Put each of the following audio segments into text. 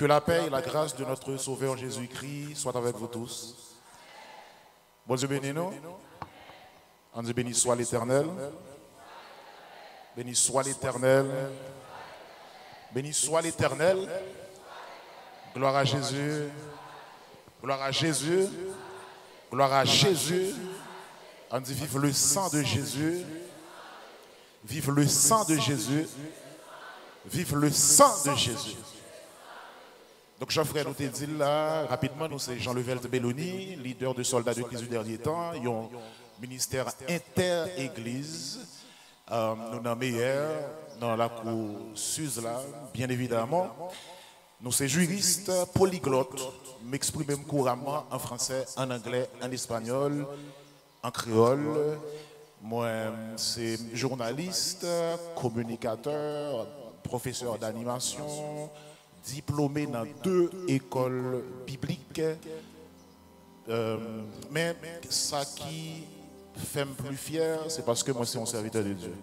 Que la paix et la grâce de notre Sauveur Jésus-Christ soient avec vous tous. Bon Dieu béni nous. On dit béni soit l'Éternel. Béni soit l'Éternel. Béni soit l'Éternel. Gloire à Jésus. Gloire à Jésus. Gloire à Jésus. On dit vive le sang de Jésus. Vive le sang de Jésus. Vive le sang de Jésus. Donc, Jean-Frère nous t'a dit là, rapidement, nous c'est Jean-Levelde Belloni, leader de soldats de Christ du dernier temps. Ils ont un ministère inter-église. Nous sommes meilleurs dans la cour Suze là, bien évidemment. Nous sommes juristes, polyglottes, m'exprimer couramment en français, en anglais, en espagnol, en créole. Moi, c'est journaliste, communicateur, professeur d'animation, diplômé dans 2 écoles bibliques. Mais ça qui fait me plus fier, c'est parce que moi, c'est un serviteur de Dieu.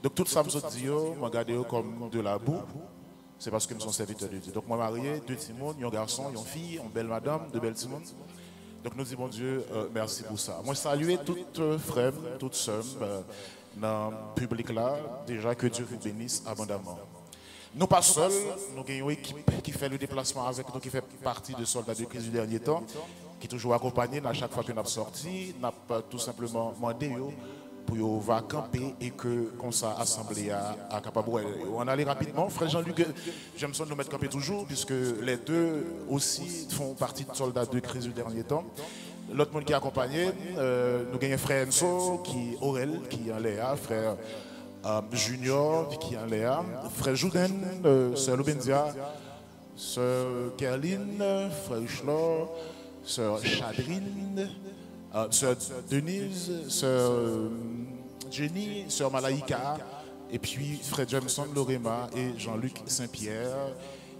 Donc, tout ça, je me dis, je regarde comme de la boue, c'est parce que je suis un serviteur de Dieu. Donc, moi, marié, 2 Timon, un garçon, une fille, une belle madame, 2 belles Timon. Donc, nous disons, mon Dieu, merci pour ça. Moi, saluer toutes frères, toutes sœurs dans le public là, déjà que Dieu vous bénisse abondamment. Nous pas seuls, nous avons une équipe qui fait le déplacement avec nous, qui fait partie de soldats de Christ du dernier temps, qui est toujours accompagné à chaque fois que nous avons sorti. Nous avons tout simplement demandé pour va camper et que qu'on soit assemblé à Capaboué. On allait rapidement. Frère Jean-Luc, j'aime ça nous mettre camper toujours, puisque les deux aussi font partie de soldats de Christ du dernier temps. L'autre monde qui est accompagné, nous avons frère Enzo, qui Aurel, qui est en Léa, frère Junior, qui est en Léa, frère Jouden, sœur Loubendia, sœur Kerline, frère Uchlor, sœur Chadrine, sœur Denise, sœur Jenny, sœur Malaïka, et puis frère Jameson Lorema et Jean-Luc Saint-Pierre,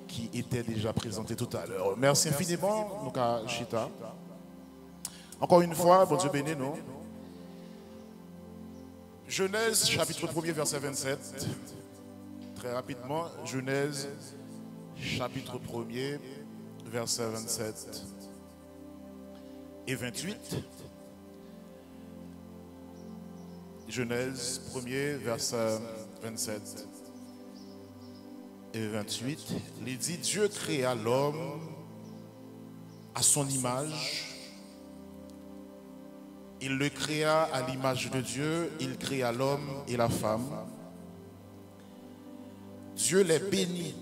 qui étaient déjà présentés tout à l'heure. Merci infiniment, Nuka Chita. Encore une fois, bon Dieu béni nous. Genèse, chapitre 1er, verset 27. Très rapidement, Genèse, chapitre 1er, verset 27 et 28. Genèse 1er, verset 27 et 28. Il dit, Dieu créa l'homme à son image. Il le créa à l'image de Dieu, il créa l'homme et la femme. Dieu les bénit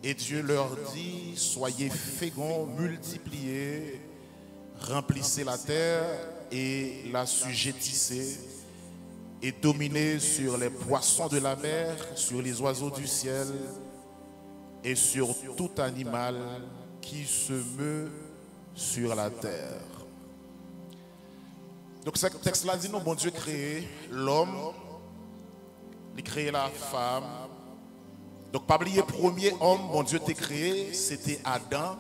et Dieu leur dit, soyez féconds, multipliez, remplissez la terre et l'assujettissez et dominez sur les poissons de la mer, sur les oiseaux du ciel et sur tout animal qui se meut sur la terre. Donc ce texte-là dit, non, bon Dieu créé l'homme, il créé la femme. Donc pas oublier, premier homme, bon Dieu t'a créé, c'était Adam,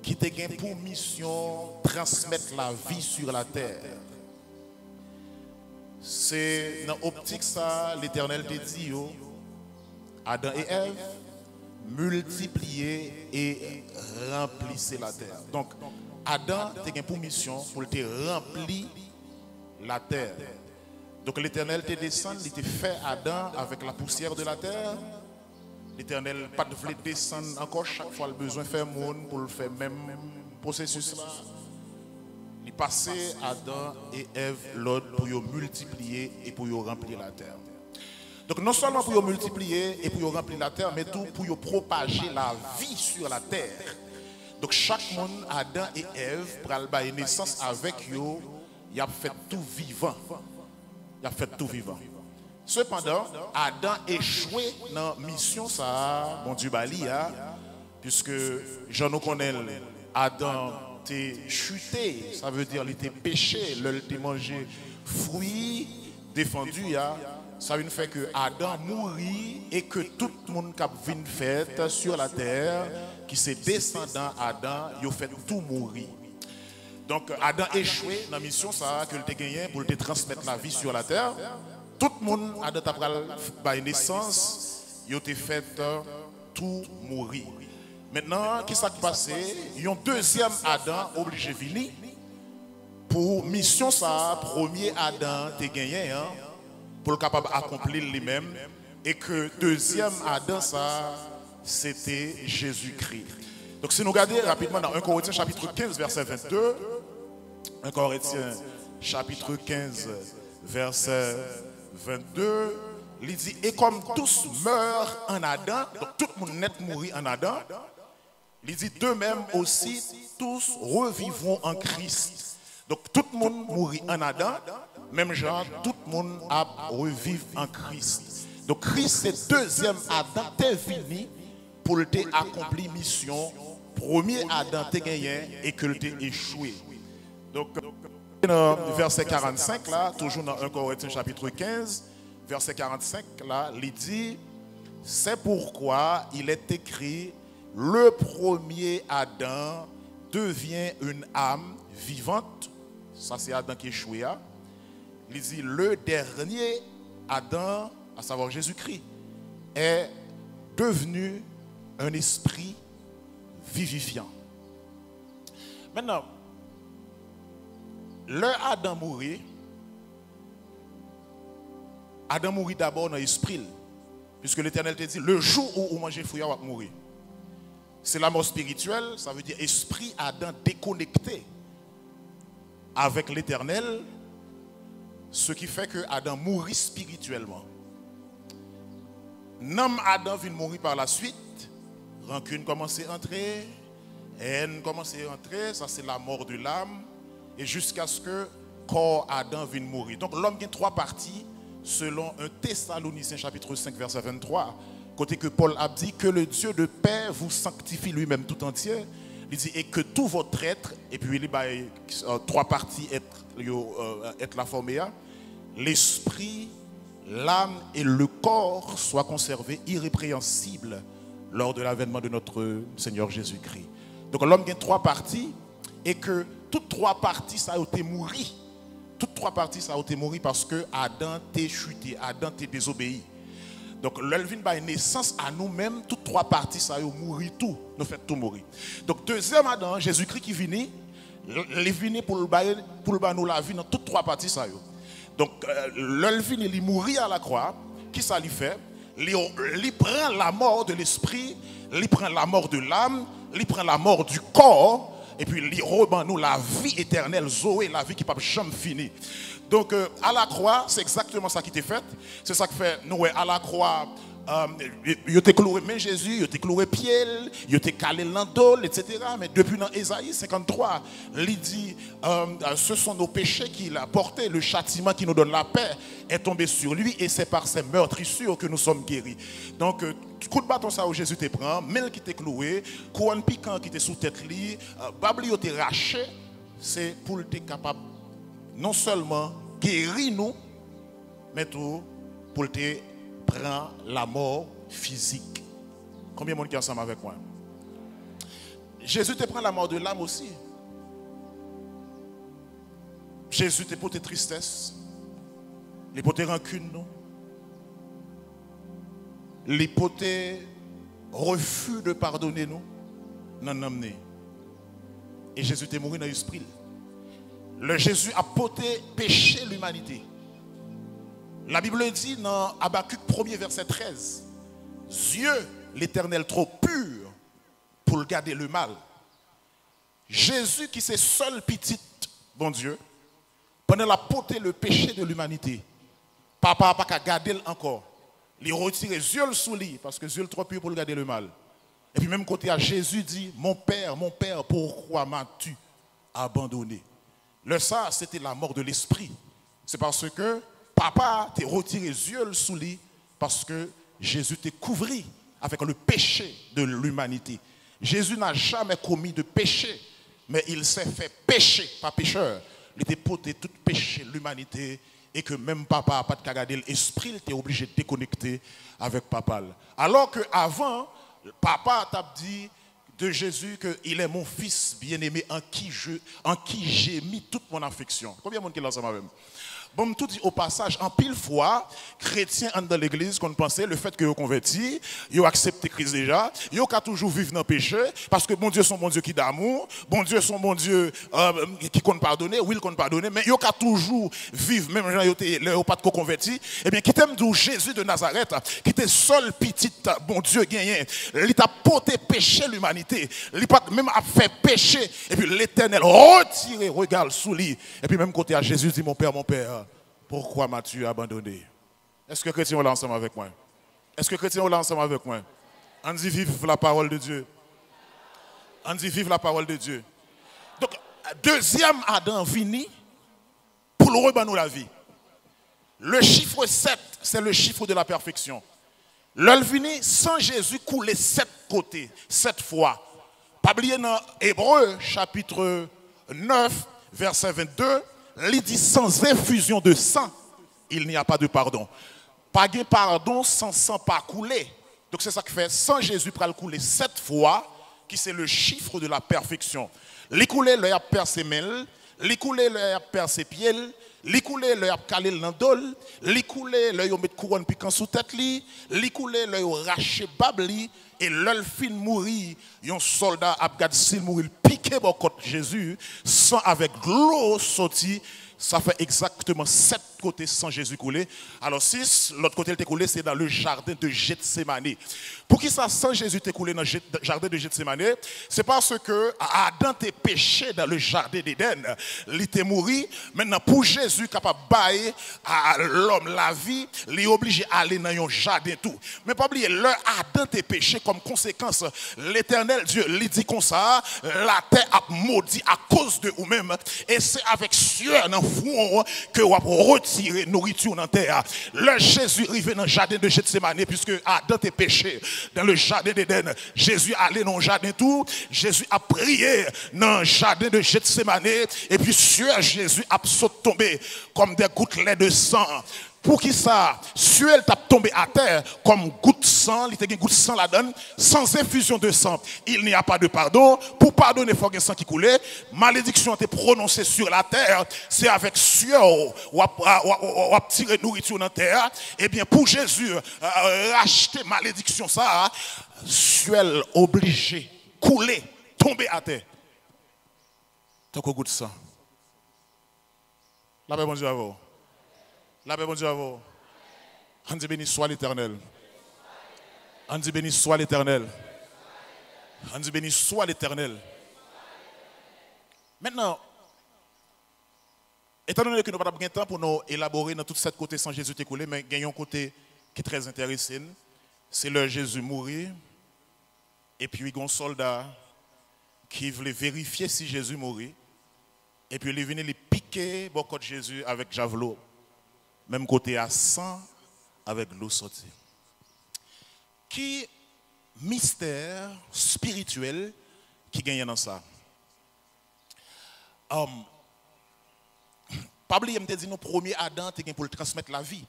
qui t'a gagné pour mission transmettre la vie sur la terre. C'est dans l'optique ça, l'Éternel t'a dit, Adam et Ève, multipliez et remplissez la terre. Donc, Adam a pour mission pour te remplir la terre. Donc l'Éternel te descend, il te fait Adam avec la poussière de la terre. L'Éternel pas de voler descendre encore chaque fois le besoin de faire monde pour le faire même processus là. Il passait Adam et Ève l'autre pour multiplier et pour remplir la terre. Donc non seulement pour multiplier et pour remplir la terre, mais tout pour propager la vie sur la terre. Donc chaque monde, Adam et Ève, pour avoir naissance avec eux, il a fait tout vivant. Il a fait tout vivant. Cependant, Adam échoué dans la mission, ça, mon Dieu, Bali, puisque je nous connais, Adam était chuté, ça veut dire qu'il était péché, il était mangé fruits défendus, ça veut faire que Adam mourit et que tout le monde qui a vu fait sur la terre, qui s'est descendant Adam, il a fait tout mourir. Donc Adam échoué dans la mission ça que il a gagné pour te transmettre la vie sur la terre. Tout le monde Adam a pris naissance, il a fait tout mourir. Maintenant, qu'est-ce qui s'est passé? Il y a un deuxième Adam obligé de venir pour mission ça, premier Adam t'es gagné hein, pour le capable d'accomplir lui-même et que deuxième Adam ça c'était Jésus-Christ. Donc si nous regardons rapidement dans 1 Corinthiens chapitre 15 verset 22, 1 Corinthiens chapitre 15 verset 22, il dit et comme tous meurent en Adam, donc tout le monde net mourit en Adam, il dit de même aussi tous revivront en Christ. Donc tout le monde mourit en Adam, même genre tout le monde a revivre en Christ. Donc Christ c'est deuxième Adam t'es venu pour le accomplir mission. Premier Adam t'es gagné et que t'es échoué. Donc verset 45 là, toujours dans 1 Corinthiens chapitre 15, verset 45 là, il dit c'est pourquoi il est écrit le premier Adam devient une âme vivante. Ça c'est Adam qui échoué. Il dit le dernier Adam, à savoir Jésus-Christ, est devenu un esprit vivifiant. Maintenant, le Adam mourit d'abord dans l'esprit, puisque l'Éternel te dit le jour où vous mangez fruit, vous allez mourir. C'est la mort spirituelle, ça veut dire esprit Adam déconnecté avec l'Éternel, ce qui fait que Adam mourit spirituellement. Nom Adam vient mourir par la suite, rancune commence à entrer, haine commence à entrer, ça c'est la mort de l'âme, et jusqu'à ce que corps Adam vienne mourir. Donc l'homme a trois parties, selon 1 Thessaloniciens chapitre 5 verset 23, côté que Paul a dit que le Dieu de paix vous sanctifie lui-même tout entier. Il dit et que tout votre être, et puis il y a trois parties être la formée, l'esprit, l'âme et le corps soient conservés irrépréhensibles lors de l'avènement de notre Seigneur Jésus-Christ. Donc l'homme a trois parties et que toutes trois parties ça a été mouru. Toutes trois parties ça a été mouru parce que Adam t'est chuté, Adam t'est désobéi. Donc, l'elvin by naissance à nous-mêmes, toutes trois parties, ça a mouru tout. Nous fait tout mourir. Donc, deuxième Adam, Jésus-Christ qui vient, il est venu pour nous la vie dans toutes trois parties, ça. Donc, l'elvin, il mourit à la croix. Qui ça lui fait? Il prend la mort de l'esprit, il prend la mort de l'âme, il prend la mort du corps, et puis il rebat nous la vie éternelle, Zoé, la vie qui ne peut jamais finir. Donc, à la croix, c'est exactement ça qui t'est fait. C'est ça qui fait, nous, à la croix, il t'a cloué main Jésus, il t'a cloué pied, il t'a calé l'endol, etc. Mais depuis dans Ésaïe 53, il dit, ce sont nos péchés qu'il a portés, le châtiment qui nous donne la paix est tombé sur lui et c'est par ses meurtrissures que nous sommes guéris. Donc, coup de bâton ça où Jésus te prend, mêle qui t'est cloué, couronne piquant qui t'est sous tête li, bablio t'est raché, c'est pour être capable non seulement guérir nous, mais tout pour te prendre la mort physique. Combien de monde qui est ensemble avec moi? Jésus te prend la mort de l'âme aussi. Jésus te porte tristesse, il porte rancune nous, il porte refus de pardonner nous, non amené. Et Jésus te mort dans l'esprit. Le Jésus a porté péché l'humanité. La Bible dit dans Habakkuk 1er verset 13, Dieu l'Éternel trop pur pour garder le mal. Jésus qui c'est seul petit, bon Dieu, pendant la porté le péché de l'humanité, papa n'a pas garder encore. Il retire Dieu sous lui parce que Dieu est trop pur pour garder le mal. Et puis même côté à Jésus dit, mon Père, pourquoi m'as-tu abandonné? Le ça, c'était la mort de l'esprit. C'est parce que papa t'a retiré Dieu sous lui parce que Jésus t'a couvert avec le péché de l'humanité. Jésus n'a jamais commis de péché, mais il s'est fait pécher, pas pécheur. Il était porté tout péché l'humanité et que même papa n'a pas de garder l'esprit, il était obligé de déconnecter avec papa. Alors qu'avant, papa t'a dit de Jésus qu'il est mon fils bien-aimé en qui j'ai mis toute mon affection. Combien de monde qui est ensemble avec moi? Bon, tout dit au passage, en pile fois, chrétiens dans l'église, qu'on pensait le fait que vous convertis, vous acceptez Christ déjà, vous qu'à toujours vivre dans le péché, parce que bon Dieu son bon Dieu qui d'amour, bon Dieu son bon Dieu qui compte pardonner, oui il compte pardonner, mais vous qu'à toujours vivre, même gens vous pas de converti, eh bien, qui t'aime d'où Jésus de Nazareth, qui était seul petit bon Dieu gagné, il t'a porté péché l'humanité, il pas même a fait péché, et puis l'Éternel retiré, regarde sous lui, et puis même côté à Jésus dit mon Père, pourquoi m'as-tu abandonné? Est-ce que chrétien est là ensemble avec moi? Est-ce que chrétien est là ensemble avec moi? On dit vive la parole de Dieu. On dit vive la parole de Dieu. Donc, deuxième Adam fini pour le rebanner la vie. Le chiffre 7, c'est le chiffre de la perfection. L'œil fini sans Jésus couler 7 côtés, 7 fois. Pas oublier dans Hébreu, chapitre 9, verset 22, il dit sans infusion de sang, il n'y a pas de pardon. Pas de pardon sans sang pas couler. Donc c'est ça qui fait sans Jésus pour le couler 7 fois, qui c'est le chiffre de la perfection. Les couler, le a percé mains, les couler, le a percé pieds, les couler, le a calé dans le dos, les couler, le a mis couronne piquant sous tête li, les couler, le a raché babli et l'œil fin mourir, un soldat a gardé s'il mourir piqué bon côté Jésus sans avec l'eau sorti. Ça fait exactement 7 côtés sans Jésus coulé. Alors 6, l'autre côté il coulé, c'est dans le jardin de Gethsémane. Pour qui ça sans Jésus t'est coulé dans le jardin de Gethsémane? C'est parce que Adam t'est péché dans le jardin d'Éden. Il était mort. Maintenant pour Jésus capable de bailler à l'homme la vie, il est obligé d'aller dans un jardin tout. Mais pas oublier, l'heure Adam t'est péché comme conséquence. L'Éternel Dieu lui dit comme ça, la terre a maudit à cause de vous-même. Et c'est avec sueur dans que vous retirer nourriture dans la terre. Le Jésus arrivé dans le jardin de Gethsémane, puisque Adam était péché dans le jardin d'Éden. Jésus allait dans le jardin tout. Jésus a prié dans le jardin de Gethsémane. Et puis sur Jésus a sauté tombé comme des gouttelettes de sang. Pour qui ça, suel t'a tombé à terre comme goutte de sang, il était une goutte de sang là-dedans, sans infusion de sang, il n'y a pas de pardon. Pour pardonner, il faut qu'il y ait sang qui coule. Malédiction est prononcée sur la terre, c'est avec sueur ou à tirer nourriture dans la terre. Et bien pour Jésus, racheter malédiction ça, suel obligé, couler, tomber à terre. Tant que goutte de sang. La paix, bon Dieu à vous. La paix, bon Dieu à vous. On dit béni soit l'Éternel. On dit béni soit l'Éternel. On dit béni soit l'Éternel. Maintenant, étant donné que nous n'avons pas de temps pour nous élaborer dans tout cette côté sans Jésus t'écoulé, mais il y a un côté qui est très intéressant. C'est le Jésus mourir. Et puis il y a un soldat qui voulait vérifier si Jésus mourit. Et puis il est venu piquer beaucoup de Jésus avec javelot. Même côté à sang avec l'eau sortie. Qui mystère spirituel qui gagne dans ça? Pas oublier, je te dis, le premier Adam, tu pour le transmettre la vie.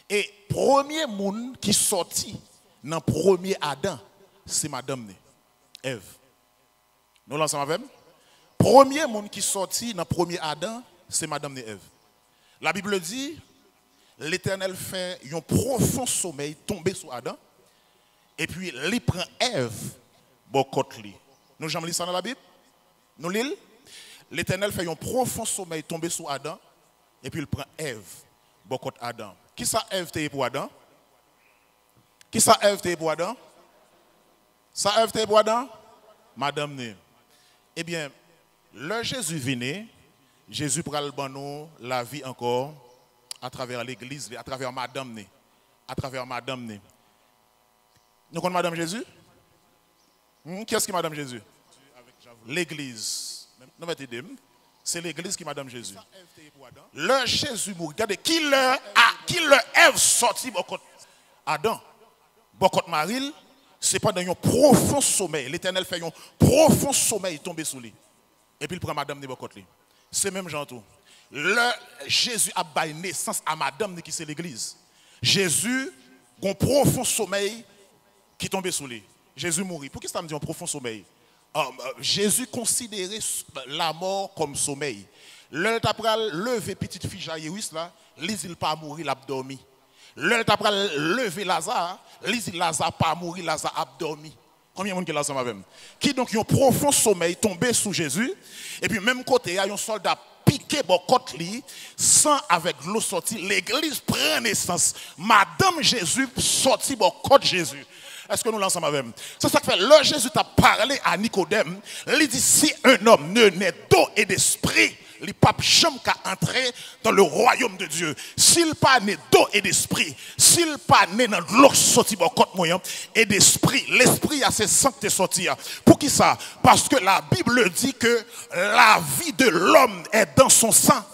Et premier monde qui sorti dans le premier Adam, c'est Madame Ève. Nous l'ensemble avec? Premier monde qui sorti dans le premier Adam, c'est Madame Ève. La Bible dit, l'Éternel fait un profond sommeil tomber sur Adam, et puis il prend Ève, nous jamais lu ça dans la Bible? Nous lisons? L'Éternel fait un profond sommeil tomber sur Adam, et puis il prend Ève, Adam. Qui ça Ève t'est pour Adam? Qui ça Ève t'est pour Adam? Ça Ève t'est pour Adam? Madame Né. Eh bien, le Jésus venu, Jésus prend nous la vie encore à travers l'église, à travers Madame Né. À travers Madame Né. Nous connaissons Madame Jésus? Qui est-ce qui est Madame Jésus? L'église. C'est l'église qui est Madame Jésus. Le Jésus mourit. Regardez, qui le Ève sorti beaucoup Adam, beaucoup Marie, c'est pendant un profond sommeil. L'Éternel fait un profond sommeil tomber sous lui. Et puis il prend Madame Né beaucoup. C'est même genre tout. Jésus a baillé naissance à Madame qui c'est l'église. Jésus a un profond sommeil qui tombe sous lui. Jésus mourit. Pourquoi ça me dit un profond sommeil? Jésus considérait la mort comme sommeil. L'heure t'a pral lever petite fille Jairus là, il pas mourir, l'a dormi. L'heure t'a pral lever Lazare, Lazare pas mourir, Lazare a dormi. Combien de monde qui est là ensemble avec? Qui donc ont un profond sommeil tombé sous Jésus et puis même côté il y a un soldat piqué bon côté li sans avec l'eau sortie, l'église prend naissance. Madame Jésus sorti bon côté Jésus. Est-ce que nous l'ensemble avec? C'est ça que fait. Le Jésus t'a parlé à Nicodème. Il dit si un homme ne naît d'eau et d'esprit, il ne peut pas entrer dans le royaume de Dieu. S'il pas né d'eau et d'esprit, s'il pas né dans l'eau sorti bon côté moyen et d'esprit, l'esprit a ses saintes sortir. Pour qui ça? Parce que la Bible dit que la vie de l'homme est dans son sang.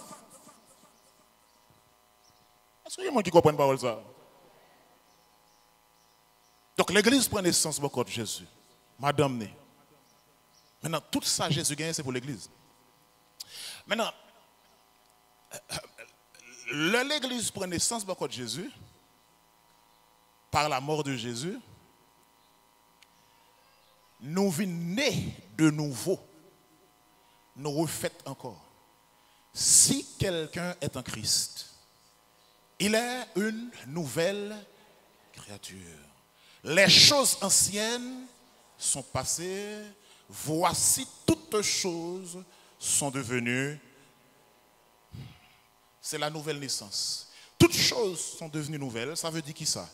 Est-ce qu'il y a des gens qui comprennent pas ça? Donc l'église prend naissance de Jésus. Madame né. Maintenant, tout ça Jésus gagne, c'est pour l'église. Maintenant, l'église prend naissance de Jésus par la mort de Jésus. Nous venons nés de nouveau. Nous refaites encore. Si quelqu'un est en Christ, il est une nouvelle créature. Les choses anciennes sont passées, voici toutes choses sont devenues. C'est la nouvelle naissance. Toutes choses sont devenues nouvelles, ça veut dire qui ça?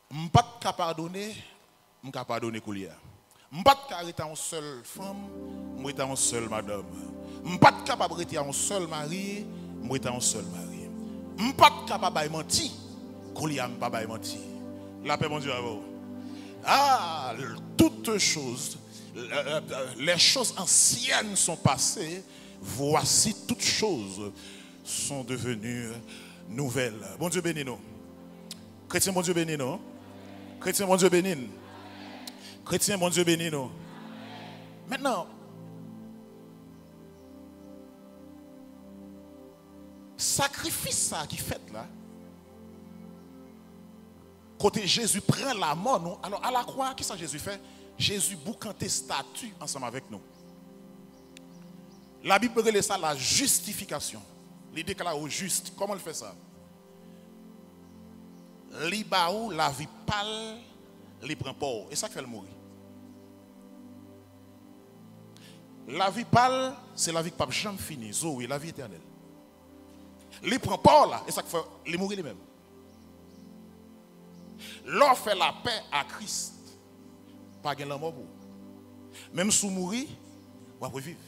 Je ne suis pas capable de pardonner coulière. Je ne suis pas capable d'être une seule femme, je suis une seule madame. Je ne suis pas capable d'être un seul mari, je suis un seul mari. Je ne suis pas capable de mentir, coulière, je ne suis pas mentir. La paix, mon Dieu, à vous. Ah, toutes choses, les choses anciennes sont passées, voici toutes choses sont devenues nouvelles. Bon Dieu béni nous. Chrétien, bon Dieu béni nous. Chrétien, bon Dieu béni. Chrétien, bon Dieu béni nous. Maintenant, sacrifice ça qui fait là. Côté Jésus prend la mort, nous. Alors à la croix, qu'est-ce que Jésus fait? Jésus boucanté statue ensemble avec nous. La Bible relève ça la justification. Il déclare au juste. Comment il fait ça? Il baou la vie pâle, il prend port. Et ça fait le mourir. La vie pâle, c'est la vie qui ne peut jamais finir. Zoé, la vie éternelle. Il prend port là, et ça fait il mourir lui-même. L'on fait la paix à Christ. Pas de mort. Même si vous mourrez, vous pouvez vivre.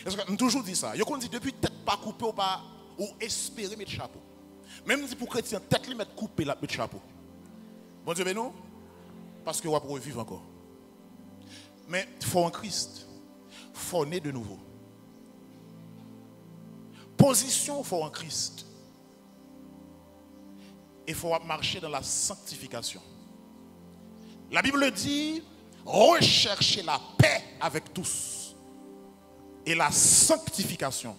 Parce que je toujours dit ça. Je dis depuis tête pas coupée ou espérer mettre chapeau. Même si pour chrétien, tête li mettre coupée la mettre chapeau. Bon Dieu, ben non. Parce que vous pouvez vivre encore. Mais il faut en Christ. Il faut naître de nouveau. Position, il faut en Christ. Il faut marcher dans la sanctification. La Bible dit, recherchez la paix avec tous. Et la sanctification.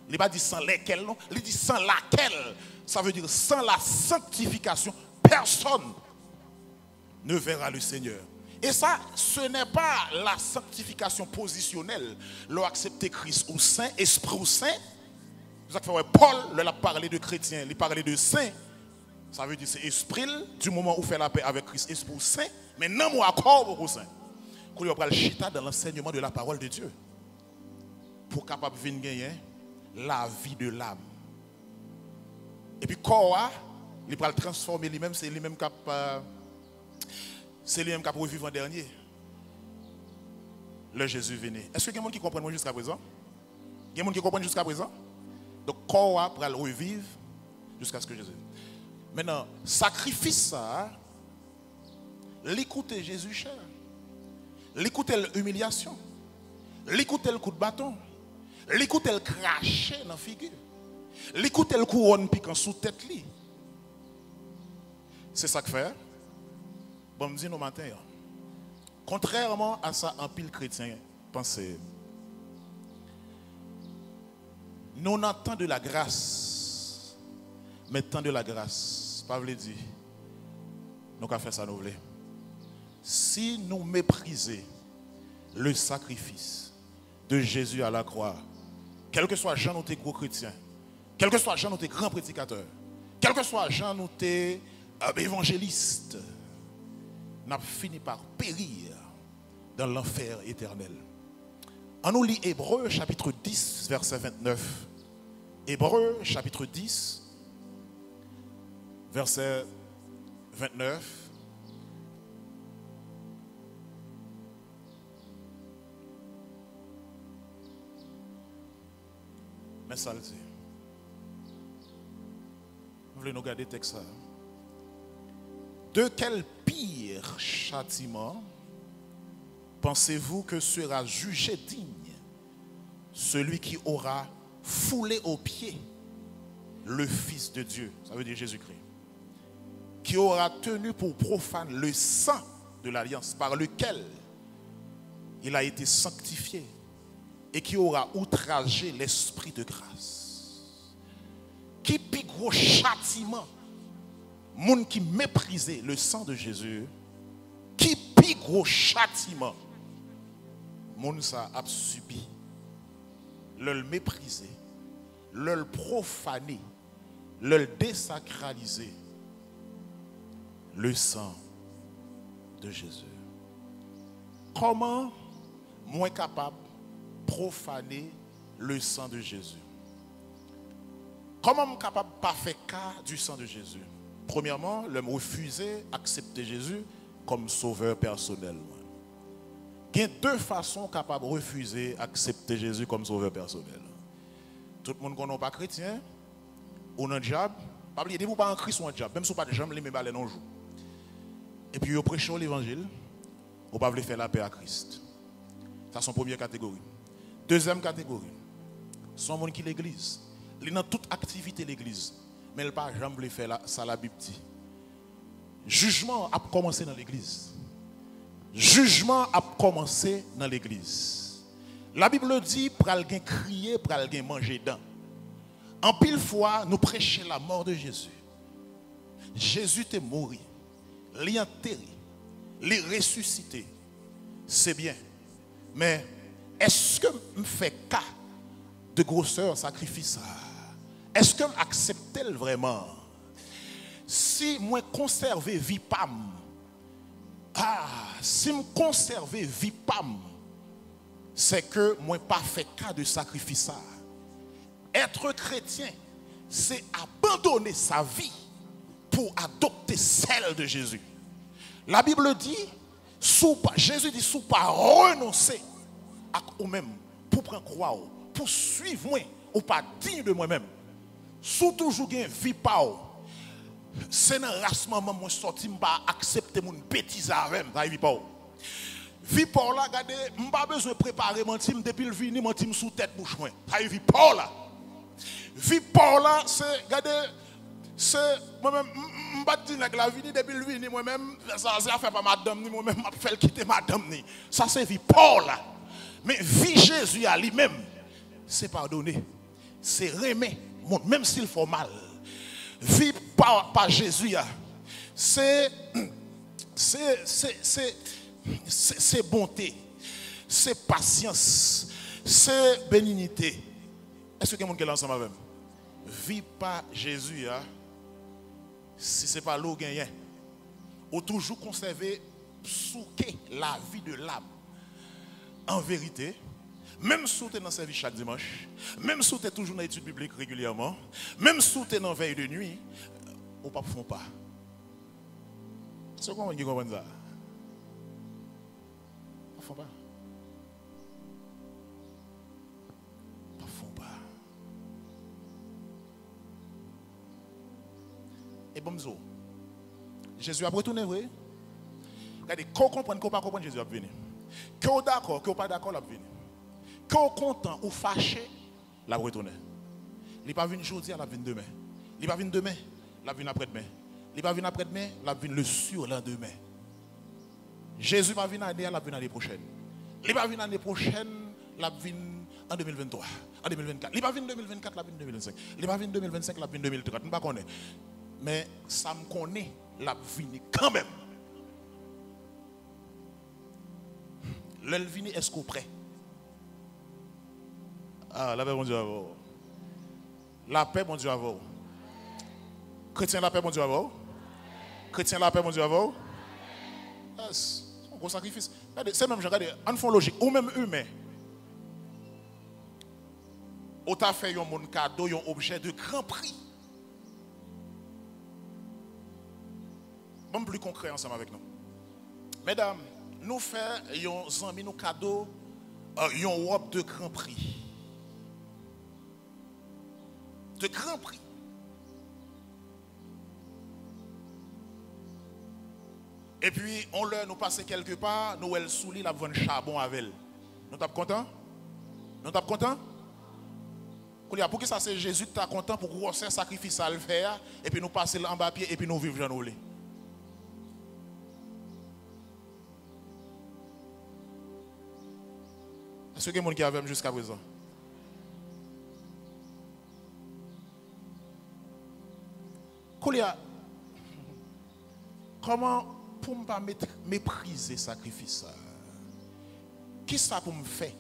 Il n'est pas dit sans lesquels, non. Il dit sans laquelle. Ça veut dire sans la sanctification, personne ne verra le Seigneur. Et ça, ce n'est pas la sanctification positionnelle. L'on accepte Christ ou saint, esprit ou saint. Paul il a parlé de chrétien, il parlait de saint. Ça veut dire c'est esprit du moment où fait la paix avec Christ, esprit saint, mais non moi accord au saint. Qu'on va le chita dans l'enseignement de la parole de Dieu. Pour capable venir gagner la vie de l'âme. Et puis corps, il va le transformer lui-même, c'est lui-même capable c'est lui-même qui a revivre en dernier. Le Jésus venait. Est-ce que y a des gens qui comprennent jusqu'à présent? Il y a des gens qui comprennent jusqu'à présent? Donc, corps pour le revivre jusqu'à ce que Jésus. Maintenant, sacrifice ça, l'écouter Jésus cher. L'écouter l'humiliation. L'écouter le coup de bâton. L'écouter le cracher dans la figure. L'écouter le couronne piquant sous tête. C'est ça que fait. Bon, me dit nos matins. Contrairement à ça, un pile chrétien pensez. Nous on entend de la grâce. Mais tant de la grâce, pas veut dire. Nous avons fait ça nous voulons. Si nous méprisons le sacrifice de Jésus à la croix, quel que soit Jean, nous t'es gros chrétien, quel que soit Jean, nous t'es grand prédicateur, quel que soit Jean, nous t'es évangéliste, n'a fini par périr dans l'enfer éternel. On nous lit Hébreux chapitre 10, verset 29. Hébreux chapitre 10, verset 29. Mais ça le dit. Vous voulez nous garder le texte ça? De quel pire châtiment pensez-vous que sera jugé digne celui qui aura foulé aux pieds le Fils de Dieu, ça veut dire Jésus-Christ, qui aura tenu pour profane le sang de l'alliance par lequel il a été sanctifié et qui aura outragé l'esprit de grâce? Qui plus gros châtiment, monde qui méprisait le sang de Jésus, qui plus gros châtiment, monde ça a subi, le mépriser, le profaner, le désacraliser, le sang de Jésus. Comment moi capable de profaner le sang de Jésus? Comment je suis capable de ne pas faire cas du sang de Jésus? Premièrement, le refuser, accepter Jésus comme sauveur personnel. Il y a deux façons capables de refuser, accepter Jésus comme sauveur personnel. Tout le monde qui n'est pas chrétien, ou un diable, pas oublier, vous pas en Christ ou un diable, même si vous pas de jambes, les mêmes balais non jour. Et puis vous prêchez l'évangile, vous pas faire la paix à Christ. Ça c'est la première catégorie. Deuxième catégorie, sont gens qui l'église. Ils ont toute activité l'église, mais ils ne pas jamais faire ça la Bible dit. Jugement a commencé dans l'église. Jugement a commencé dans l'église. La Bible dit pral gen crier, pral gen manger dedans. En pile fois, nous prêchons la mort de Jésus. Jésus est mort, il est enterré, il est ressuscité. C'est bien. Mais est-ce que je fais cas de grosseur sacrifice? Est-ce que j'accepte vraiment? Si moi conserver vie pam, si je conserver vie pam, c'est que moi pas fait cas de sacrifice. Être chrétien, c'est abandonner sa vie pour adopter celle de Jésus. La Bible dit, Jésus dit, sous pas renoncer à vous-même pour prendre croix, pour suivre moi, ou pas digne de moi-même. Sous toujours une vie pas. C'est un rassemblement moi sorti pas accepter mon bêtise avec ça vie pas. Vie pas là regardez, m'pas besoin préparer mon team depuis le vini mon team sous tête bouche moi. Ça vie pas là. Vie pas là c'est regardez c'est moi-même m'pas dire la vie depuis le vini moi-même ça fait pas madame ni moi-même m'a fait quitter madame ni. Ça c'est vie pas là. Mais vie Jésus à lui-même c'est pardonner. C'est remettre même s'il faut mal. Vie par Jésus, c'est bonté, c'est patience, c'est bénignité. Est-ce que quelqu'un qui est ensemble avec moi? Vie par Jésus, si ce n'est pas l'eau gagnant, ou toujours conserver souquer la vie de l'âme. En vérité, même si tu es dans le service chaque dimanche, même si tu es toujours dans l'étude biblique régulièrement, même si tu es dans la veille de nuit, on ne font pas. C'est comment vous comprenez ça? On ne font pas. On ne font pas. Et bon, Jésus a retourné, vrai? Regardez, qu'on comprenne, qu'on ne comprenne, Jésus a venu. Qu'on d'accord, qu'on pas d'accord, il a venu. Quand on est content ou fâché, la retourne. Il n'est pas venu aujourd'hui, il vient demain. Il n'est pas venu demain, il vient après-demain. Il n'est pas venu après-demain, il vient le surlendemain. Jésus va venir l'année, il vient l'année prochaine. Il n'est pas venu l'année prochaine, il vient en 2023, en 2024. Il n'est pas venu en 2024, il vient en 2025. Il n'est pas venu en 2025, il vient en 2030. Je ne sais pas. Mais ça me connaît, il vient quand même. Le venu, est-ce qu'on est prêt? Ah, la paix, mon Dieu, à vous. La paix, mon Dieu, à vous. Chrétien, la paix, mon Dieu, à vous. Chrétien, la paix, mon Dieu, à vous. C'est un gros sacrifice. C'est même, regardez, en fond logique, ou même humain. Ou t'as fait un cadeau, un objet de grand prix. Bon, plus concret ensemble avec nous. Mesdames, nous faisons un amis, nos cadeaux, une robe de grand prix. De grand prix. Et puis, on leur nous passe quelque part, nous elle souli la vendre charbon avec elle. Nous sommes contents? Nous sommes contents? Pour que ça c'est Jésus qui est content pour qu'on fasse un sacrifice à le faire et puis nous passer en bas pied et puis nous vivre dans nous. Est-ce qu'il y a des gens qui avaient jusqu'à présent? Comment pour ne pas mépriser le sacrifice? Qui ça pour me faire?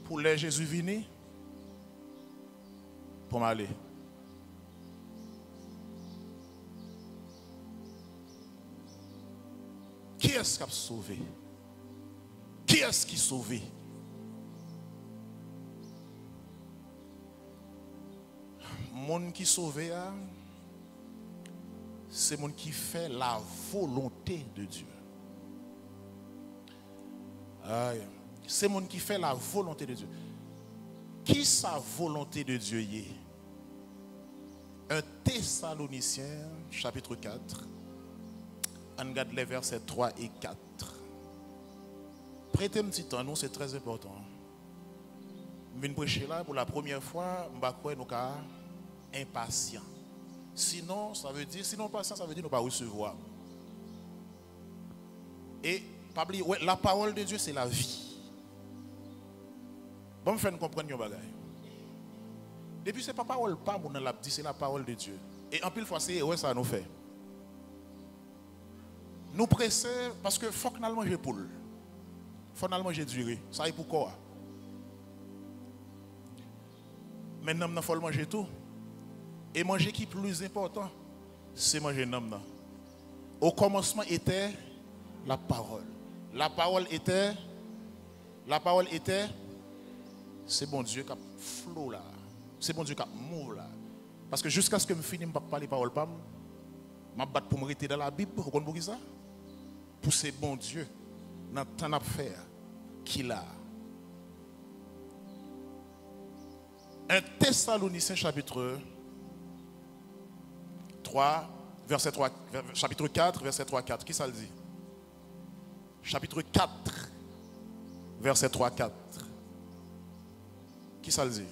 Pour les Jésus vini, pour m'aller. Qui est-ce qui a sauvé? Qui est-ce qui a sauvé? Monde qui sauvé, c'est monde qui fait la volonté de Dieu. C'est monde qui fait la volonté de Dieu. Qui sa volonté de Dieu y est? 1 Thessaloniciens, chapitre 4. On regarde les versets 3 et 4. Prêtez un petit temps, nous, c'est très important. Je viens prêcher là pour la première fois, je vais nous impatient. Sinon, ça veut dire, sinon patient, ça veut dire nous ne pas recevoir. Et pas oublier, ouais, la parole de Dieu, c'est la vie. Bon, me faire comprendre une bagaille. Depuis, c'est pas parole, pas mon l'a dit, c'est la parole de Dieu. Et en pile fois, c'est ouais, ça nous fait. Nous pressons parce que faut que nous manger poule. Faut que nous manger durée. Ça est pourquoi? Maintenant, il faut manger tout. Et manger qui est plus important, c'est manger nom. Au commencement était la parole. La parole était, c'est bon Dieu qui a flot là. C'est bon Dieu qui a mou là. Parce que jusqu'à ce que je finisse, je ne vais pas parler parole, je vais battre pour me rester dans la Bible. Vous comprenez ça? Pour ce bon Dieu, dans le temps d'affaire qu'il a. 1 Thessaloniciens chapitre 3, verset 3, chapitre 4, verset 3, 4. Qui ça le dit? Chapitre 4, verset 3, 4. Qui ça le dit?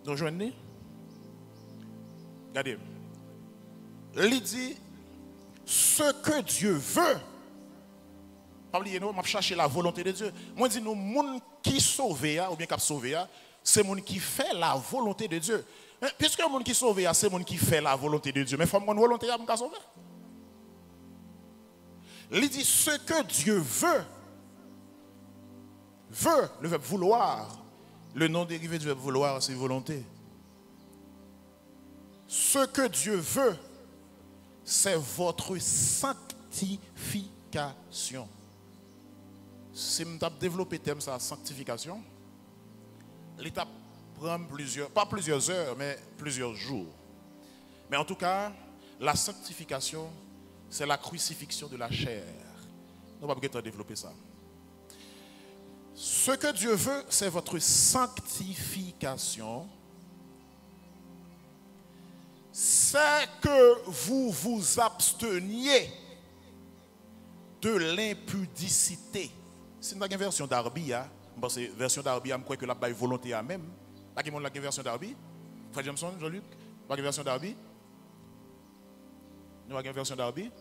Nous joignez? Regardez. Il dit ce que Dieu veut. Pas oublier, nous, je cherche la volonté de Dieu. Moi, je dis, nous, gens qui sauve, ou bien qui sauvé, c'est les gens qui fait la volonté de Dieu. Puisque les gens qui sauve, c'est les gens qui fait la volonté de Dieu. Mais il faut que une volonté pour sauver. Il dit ce que Dieu veut. Veut, le verbe vouloir. Le nom dérivé du verbe vouloir, c'est volonté. Ce que Dieu veut, c'est votre sanctification. Si je développer le thème de la sanctification, l'étape prend pas plusieurs heures, mais plusieurs jours. Mais en tout cas, la sanctification, c'est la crucifixion de la chair. Nous ne pouvons pas développer ça. Ce que Dieu veut, c'est votre sanctification. C'est que vous vous absteniez de l'impudicité. C'est une version d'Arbi, parce que version d'Arbi, je crois que la volonté à même. Pas qu'il y a une version d'Arbi. Frère Jameson, Jean-Luc, pas une version d'Arbi. Nous avons une version d'Arbi.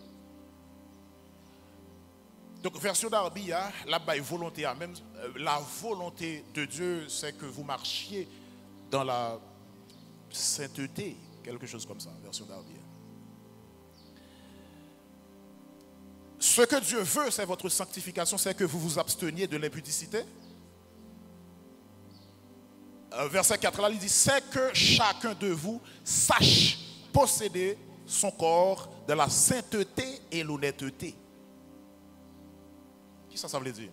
Donc, version d'Arbi, la volonté à même. La volonté de Dieu, c'est que vous marchiez dans la sainteté. Quelque chose comme ça, version d'Arbi. Ce que Dieu veut, c'est votre sanctification, c'est que vous vous absteniez de l'impudicité. Verset 4 là, il dit, c'est que chacun de vous sache posséder son corps de la sainteté et l'honnêteté. Qu'est-ce que ça veut dire?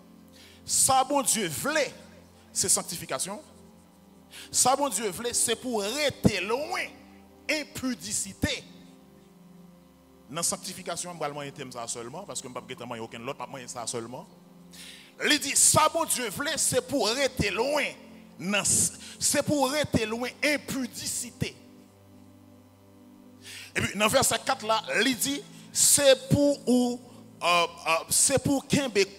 Ça, bon Dieu voulait, c'est sanctification. Ça, bon Dieu voulait, c'est pour rester loin, impudicité. Dans la sanctification, je ne vais pas ça seulement, parce que je ne vais pas aucun autre, je ne vais pas ça seulement. Il dit, ça, bon Dieu voulait, c'est pour rester loin. C'est pour rester loin, impudicité. Et puis, dans verset 4 là, il dit, c'est pour qu'il y ait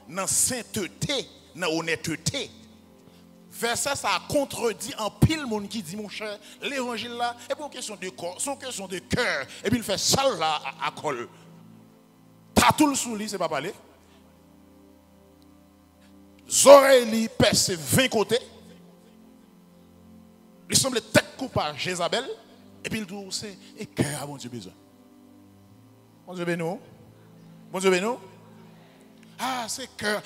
dans sainteté, dans honnêteté. Verset ça contredit en pile monde qui dit, mon cher, l'évangile là, est pas une question de corps, c'est une question de cœur. Et puis il fait ça là à col. T'as tout le sous lui, c'est pas parler. Zoreilles perce 20 côtés. Il semble tête coupable Jézabel. Et puis il dit, c'est et cœur, bon Dieu besoin. Bon Dieu bénou. Bon Dieu bénou. Ah, c'est cœur.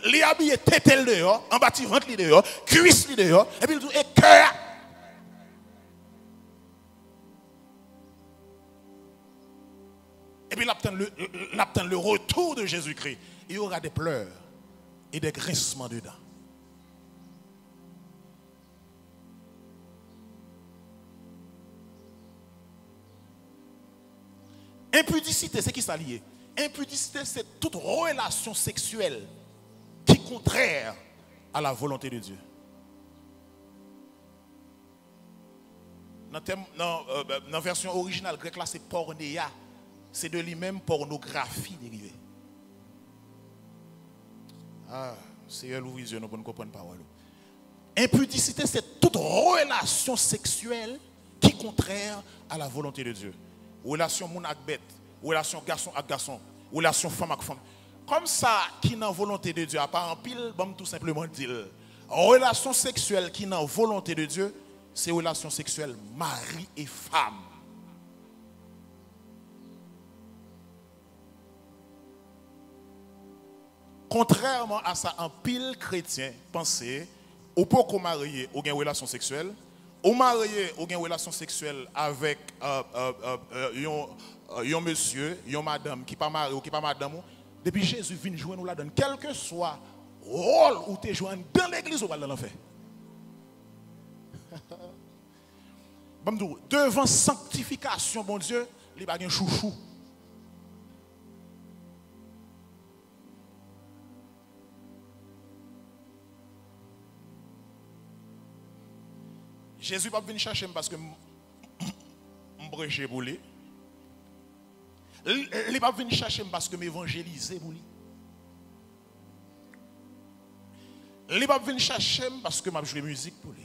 Les habillés tête dehors, en bâti ventre dehors, cuisse dehors. Et puis il dit, et cœur. Et puis il attend le retour de Jésus-Christ. Il y aura des pleurs et des grincements dedans. Impudicité, c'est qui ça lié? Impudicité, c'est toute relation sexuelle qui est contraire à la volonté de Dieu. Dans la version originale grecque, là, c'est pornéia. C'est de lui-même pornographie dérivée. Ah, c'est elle ouvre les yeux pour nous comprendre la parole. Impudicité, c'est toute relation sexuelle qui est contraire à la volonté de Dieu. Relation moun ak bête, relation garçon ak garçon, relation femme ak femme. Comme ça, qui n'a volonté de Dieu, à part en pile, bon, tout simplement dire, relation sexuelle qui n'a volonté de Dieu, c'est relation sexuelle mari et femme. Contrairement à ça, en pile chrétien, pensez, ou pas qu'on marie ou une relation sexuelle, ou marié ou une relation sexuelle avec un monsieur, une madame qui pas marié ou qui pas madame, depuis Jésus vient jouer nous la donne, quel que soit le rôle où tu es joué dans l'église ou dans l'enfer. Devant sanctification, bon Dieu, il n'y a pas de chouchou. Jésus va venir chercher parce que je prêche pour lui. Il va venir chercher parce que je m'évangélise pour lui. Il va venir chercher parce que je joue musique pour lui.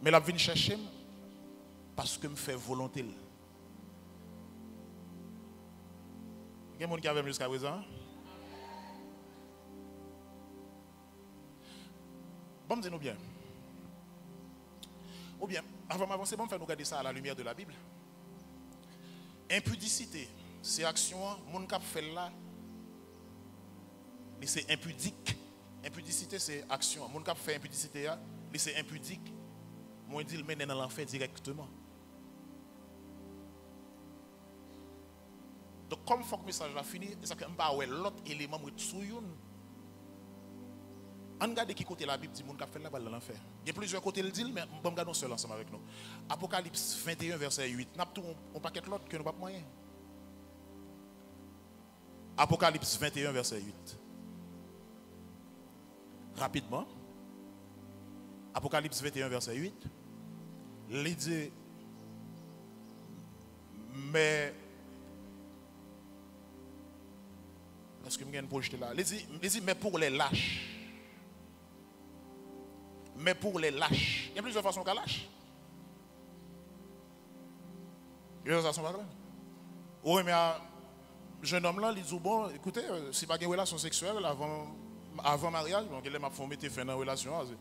Mais il va venir chercher parce que je fais volonté. Il y a des gens qui avaient jusqu'à présent. Bon, dis-nous bien. Ou bien, avant d'avancer, bon, faire nous regarder ça à la lumière de la Bible. Impudicité, c'est action, mon cap fait là, c'est impudique. Impudicité, c'est action. Mon cap fait impudicité, c'est impudique. Moi, je dis le mène dans l'enfer directement. Donc, comme il faut que le message a fini, ça ne peut pas avoir l'autre élément de souillon. On regarde qui côté la Bible dit mon cap fait là-bas dans l'enfer. Il y a plusieurs côtés le dit, mais on regarde seul ensemble avec nous. Apocalypse 21 verset 8. N'a pas on paquet l'autre que nous pas moyen. Apocalypse 21 verset 8. Rapidement. Apocalypse 21 verset 8. Il dit mais est-ce que je vais projeter là? Il dit mais pour les lâches. Mais pour les lâches, il y a plusieurs façons qu'à lâche. Il y a plusieurs façons qu'à lâche. Oui, mais un jeune homme là, il dit bon, écoutez, si pas une relation sexuelle avant mariage, donc il m'a fait mettre fin dans la relation, je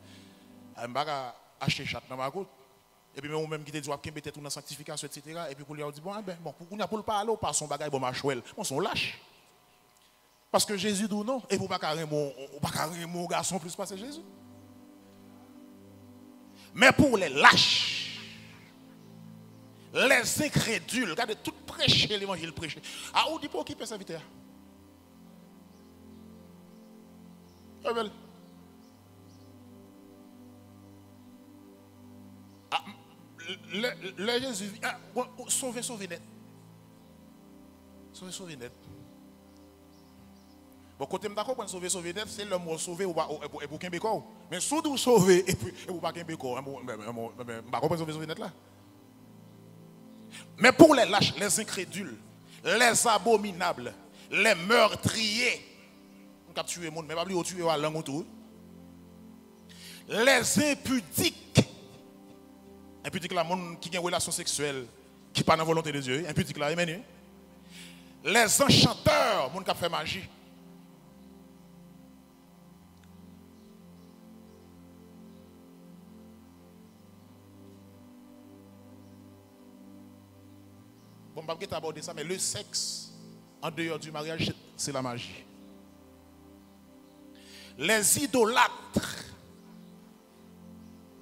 ne vais pas acheter chat dans ma côte. Et puis même qui te dit qu'il mettre tout dans sanctification, etc. Et puis pour lui dire bon, pour qu'on a pour le parler, ou pas son bagage, bon machouel, on sont lâches. Parce que Jésus dit non, et pour pas carrément mon garçon plus passer Jésus. Mais pour les lâches, les incrédules, regardez tout prêcher l'évangile prêcher. Ah, où dit pour qui peut serviteur? Le Jésus, sauver net. Sauver net. Bon, côté d'accord pour sauver net, c'est l'homme qui sauver ou pour qu'un béco. Mais sous vous sauver et pour pas qu'un béco, pas comprendre sauver net là. Mais pour les lâches, les incrédules, les abominables, les meurtriers, on cap tuer monde, mais pas lui tuer à langue autour. Les impudiques. Impudique là, monde qui a une relation sexuelle, qui pas dans la volonté de Dieu. Impudique là, amen. Les enchanteurs, monde qui a fait magie. Bon, je ne vais pas aborder ça, mais le sexe, en dehors du mariage, c'est la magie. Les idolâtres.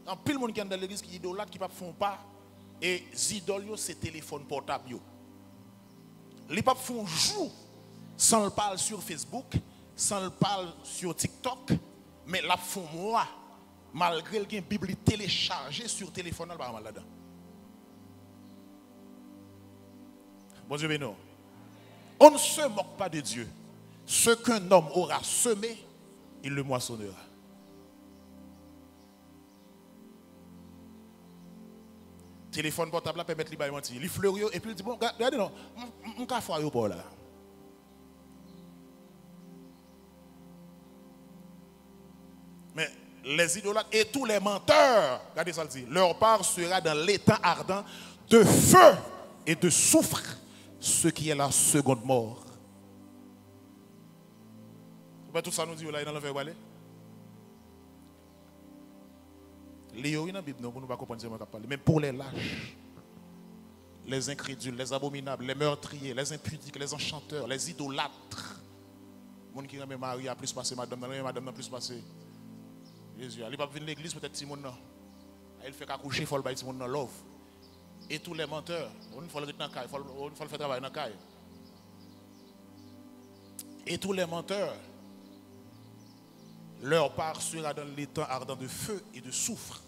Il y a plein de monde qui est dans l'église qui idolâtre, qui ne font pas. Et les idoles, c'est téléphone portable. Les papes font jour sans le parler sur Facebook, sans le parler sur TikTok, mais la font moi, malgré qu'il y a une Bible téléchargée sur téléphone, elle va mal là-dedans. Bon Dieu béni. On ne se moque pas de Dieu. Ce qu'un homme aura semé, il le moissonnera. Téléphone portable là permet de mentir. Il fleurit et puis il dit bon, regardez non, on va faire pour là. Mais les idolâtres et tous les menteurs, regardez ça le dit, leur part sera dans l'étang ardent de feu et de soufre, ce qui est la seconde mort. Tout ça nous dit là dans l'enfer aller. Les dans la Bible, nous ne pouvons pas comprendre ce qu'on parle. Mais pour les lâches, les incrédules, les abominables, les meurtriers, les impudiques, les enchanteurs, les idolâtres, les gens qui ont Marie a plus passé, madame a plus passé. Jésus, il ne va pas venir à l'église peut-être si mon nom. Il fait qu'accoucher, il faut le bailler si mon nom love. Et tous les menteurs, il faut le faire dans la caille, il faut le faire travailler dans la caille. Et tous les menteurs, leur part sera dans l'étang ardent de feu et de soufre,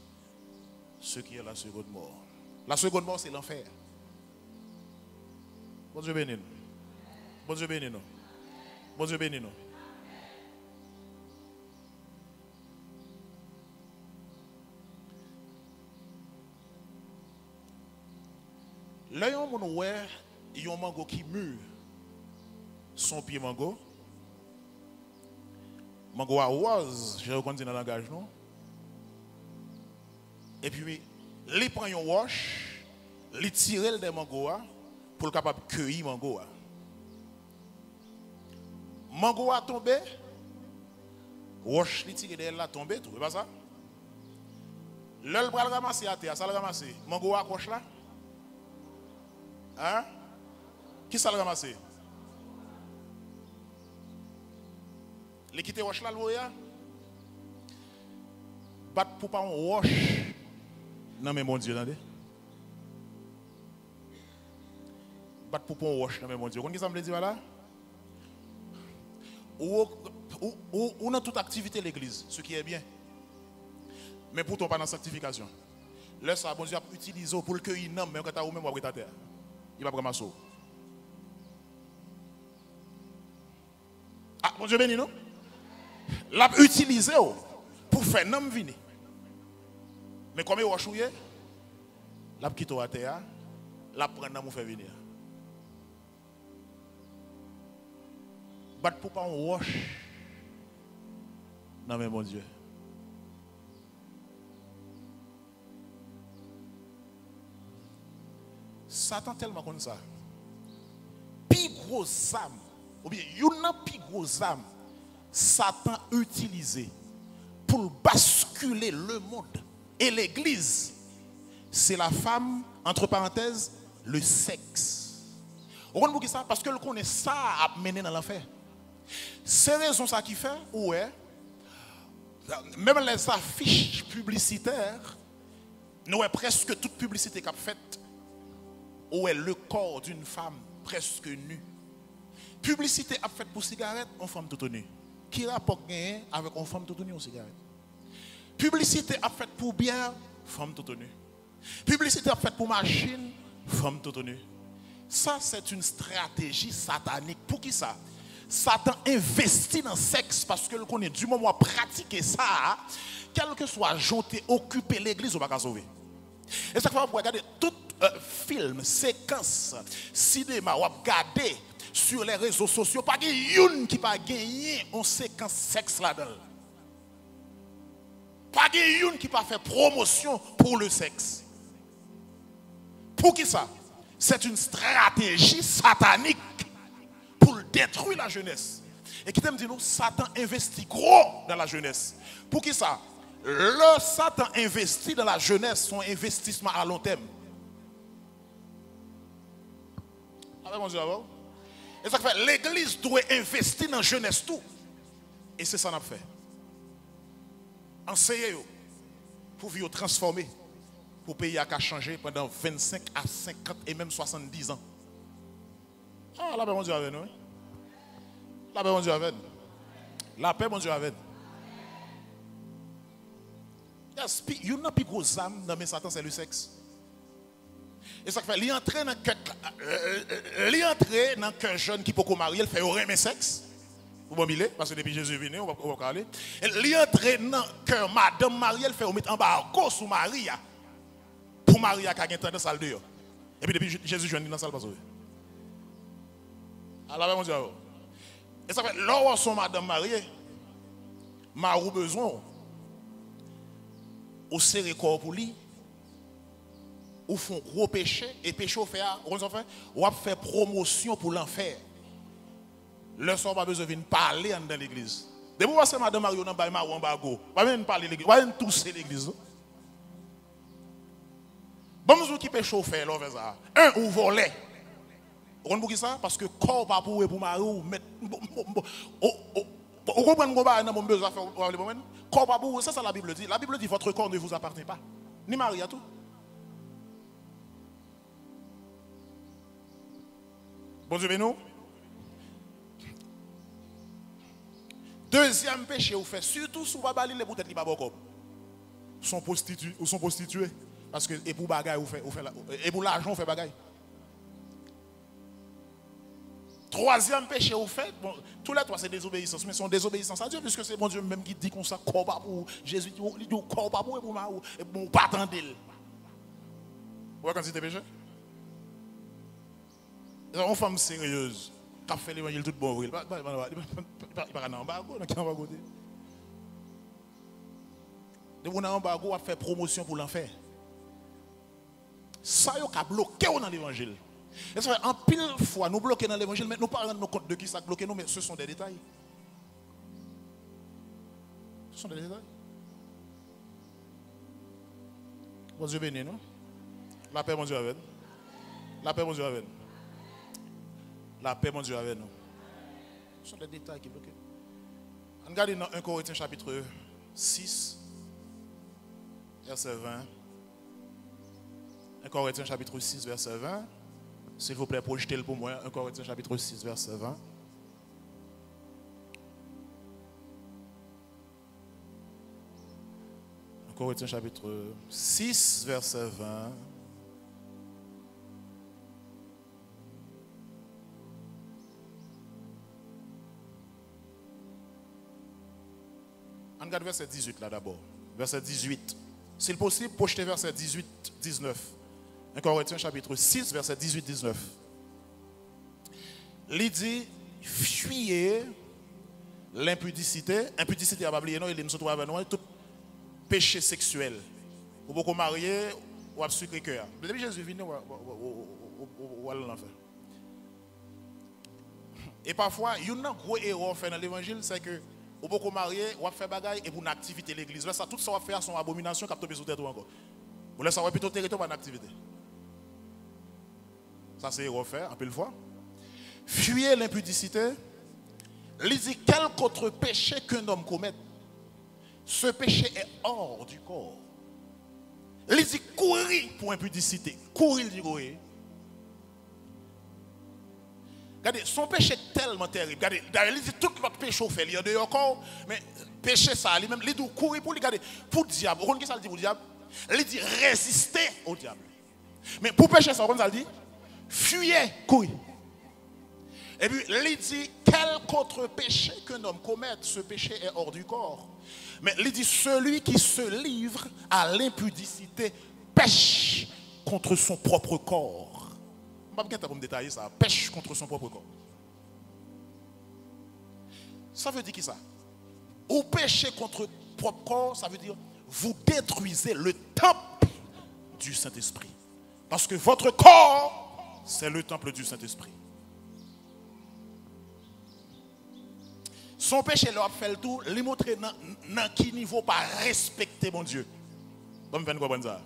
ce qui est la seconde mort. La seconde mort, c'est l'enfer. Bon Dieu béni nous. Bon Dieu béni nous. Bon Dieu béni nous. Là, il y a un mango qui mûre son pied mango. Mango à rose, je reconnais dans le langage, non? Et puis, il prend un wash, il tire des mango pour être capable de cueillir mango. Mango a tombé, wash, il tire de là, tombé, tout, c'est pas ça? L'œil va le ramasser à terre, ça le ramasser. Mango a accroche là? Hein? Qui ça le ramasser? Les quitter roche là, le voya. Bat pour pas un roche. Non mais mon Dieu, attendez. Bat pour pas un roche, non mais mon Dieu. Qu'est-ce que ça me dit là? On a toute activité l'église, ce qui est bien. Mais pourtant pas dans la sanctification. Là, ça, bon Dieu a utilisé pour le cueillir, non, mais quand tu as même à terre. Il va prendre ma sauce. Ah, mon Dieu béni, non? L'a utilisé pour faire nom venir. Mais comme il a chouillé, l'a quitté à terre, l'a prendre nom pour faire venir. Bat pour pas un roche. Non mais mon Dieu. Satan tellement comme ça. Plus gros âme, ou bien il y a plus gros âme. Satan utilisé pour basculer le monde et l'église c'est la femme, entre parenthèses, le sexe. Vous comprenez ça? Parce que le connaît ça à mener dans l'enfer. C'est raison ça qui fait, ouais. Même les affiches publicitaires, nous avons presque toute publicité qu'a faite, où est le corps d'une femme presque nue. Publicité a faite pour cigarette, on femme toute nue. Qui rapporte gagné avec une femme toute nue aux cigarettes? Publicité a faite pour bière, femme toute nue. Publicité a faite pour machine, femme toute nue. Ça, c'est une stratégie satanique. Pour qui ça? Satan investit dans le sexe parce que le connaît du moment où pratiquer ça, quel que soit jonté, occuper l'église, on va pas sauver. Et ça fait vous regarder tout film, séquence, cinéma, ou regarder sur les réseaux sociaux, pas une qui pas gagné en séquence sexe là-dedans. Pas une qui pas fait promotion pour le sexe. Pour qui ça? C'est une stratégie satanique pour détruire la jeunesse. Et qui t'aime dire nous, Satan investit gros dans la jeunesse. Pour qui ça? Le Satan investit dans la jeunesse, son investissement à long terme. Avec mon Dieu, et ça fait l'église doit investir dans la jeunesse tout. Et c'est ça qu'on a fait. Enseignez pour vivre transformer. Pour le pays à changer pendant 25 à 50 et même 70 ans. Ah, la paix, mon Dieu, avec nous. La paix, mon Dieu, avec nous. La paix, mon Dieu, avec nous. Yes, il y a une plus grosse âme dans mes Satan, c'est le sexe. Et ça fait, il entre dans le cœur jeune qui peut se marier, il fait aurait mes sexe. Vous m'oubliez, parce que depuis Jésus est venu, on va parler. Il entre dans le cœur madame mariée, il fait mettre en bas sur Maria. Pour Maria qui a gagné dans la salle dehors. Et puis depuis Jésus joue dans la salle pas sauvé. Alors mon Dieu. Et ça fait là son madame mariée, marou besoin au serrer corps pour lui. Ou font gros péché et péché au fait ou fait promotion pour l'enfer. Le soir pas besoin de parler dans l'église. Depuis que c'est madame Mario dans baïma ou en bago, pas même parler l'église, pas même tousser l'église. Bon, nous qui péché au fait là ça. Un ou voler. Vous comprenez ça? Parce que corps pas pour Mario mettre vous comprenez que nous avons besoin de faire corps pas pour, c'est ça la Bible dit. La Bible dit votre corps ne vous appartient pas. Ni Maria tout. Bon Dieu, nous. Deuxième péché, vous faites surtout sous babali les bouteilles qui pas bon sont prostituées parce que et pour bagaille vous fait et pour l'argent vous fait bagaille. Troisième péché vous faites bon tous les trois c'est désobéissance mais sont désobéissance à Dieu puisque c'est bon Dieu même qui dit qu'on ça corps pas pour Jésus dit corps pas pour moi et bon pas attendre. Ouais quand c'était péché. Une femme sérieuse qui a fait l'évangile tout bon, il pas en embargo, il pas en côté. De mon embargo a fait promotion pour l'enfer. Ça a bloqué dans l'évangile. Et ça fait en pile fois nous bloquons dans l'évangile, mais nous ne parlons pas compte de qui ça bloque nous, mais ce sont des détails. Ce sont des détails. Bon Dieu béni, non? La paix, mon Dieu, avec nous. La paix, mon Dieu, avec nous. La paix, mon Dieu, avec nous. Ce sont des détails qui bloquent. Regardez dans 1 Corinthiens chapitre 6, verset 20. 1 Corinthiens chapitre 6, verset 20. S'il vous plaît, projetez-le pour moi. 1 Corinthiens chapitre 6, verset 20. Corinthiens chapitre 6, verset 20. On regarde verset 18 là d'abord. Verset 18. S'il possible, projetez verset 18, 19. 1 Corinthiens chapitre 6, verset 18, 19. Il dit, fuyez l'impudicité. Impudicité, à oublier, non, il est tout péché sexuel. Ou beaucoup marié, ou à sucre cœur. Depuis Jésus venu, ou à l'enfer. Et parfois, il y a une grosse erreur fait dans l'évangile, c'est que ou beaucoup marié, ou à faire bagaille et pour une activité de l'église. Ça, tout ça va faire son abomination qui a tombé sous tête ou encore. Vous laissez savoir plutôt territoire par activité. Ça c'est refaire un peu le fois. Fuyez l'impudicité. Il dit quelque autre péché qu'un homme commette. Ce péché est hors du corps. Il dit courir pour impudicité. Courir, il dit courir. Regardez, son péché est tellement terrible. Regardez, il dit tout votre péché au fait, il y a de corps, mais péché ça, lui-même, il dit courir pour lui, regardez, pour le diable. Vous comprenez ce qu'il dit pour le diable? Il dit résister au diable. Mais pour pécher ça, vous comprenez ce qu'il dit? Fuyez, courir. Et puis, il dit, quel autre péché qu'un homme commette, ce péché est hors du corps. Mais il dit, celui qui se livre à l'impudicité pêche contre son propre corps. Je ne vais pas me détailler ça. Pêche contre son propre corps. Ça veut dire qui ça? Ou pécher contre votre propre corps, ça veut dire vous détruisez le temple du Saint-Esprit. Parce que votre corps, c'est le temple du Saint-Esprit. Son péché leur a fait le tout, lui montrer dans quel niveau pas respecter mon Dieu. Vous me comprendre ça?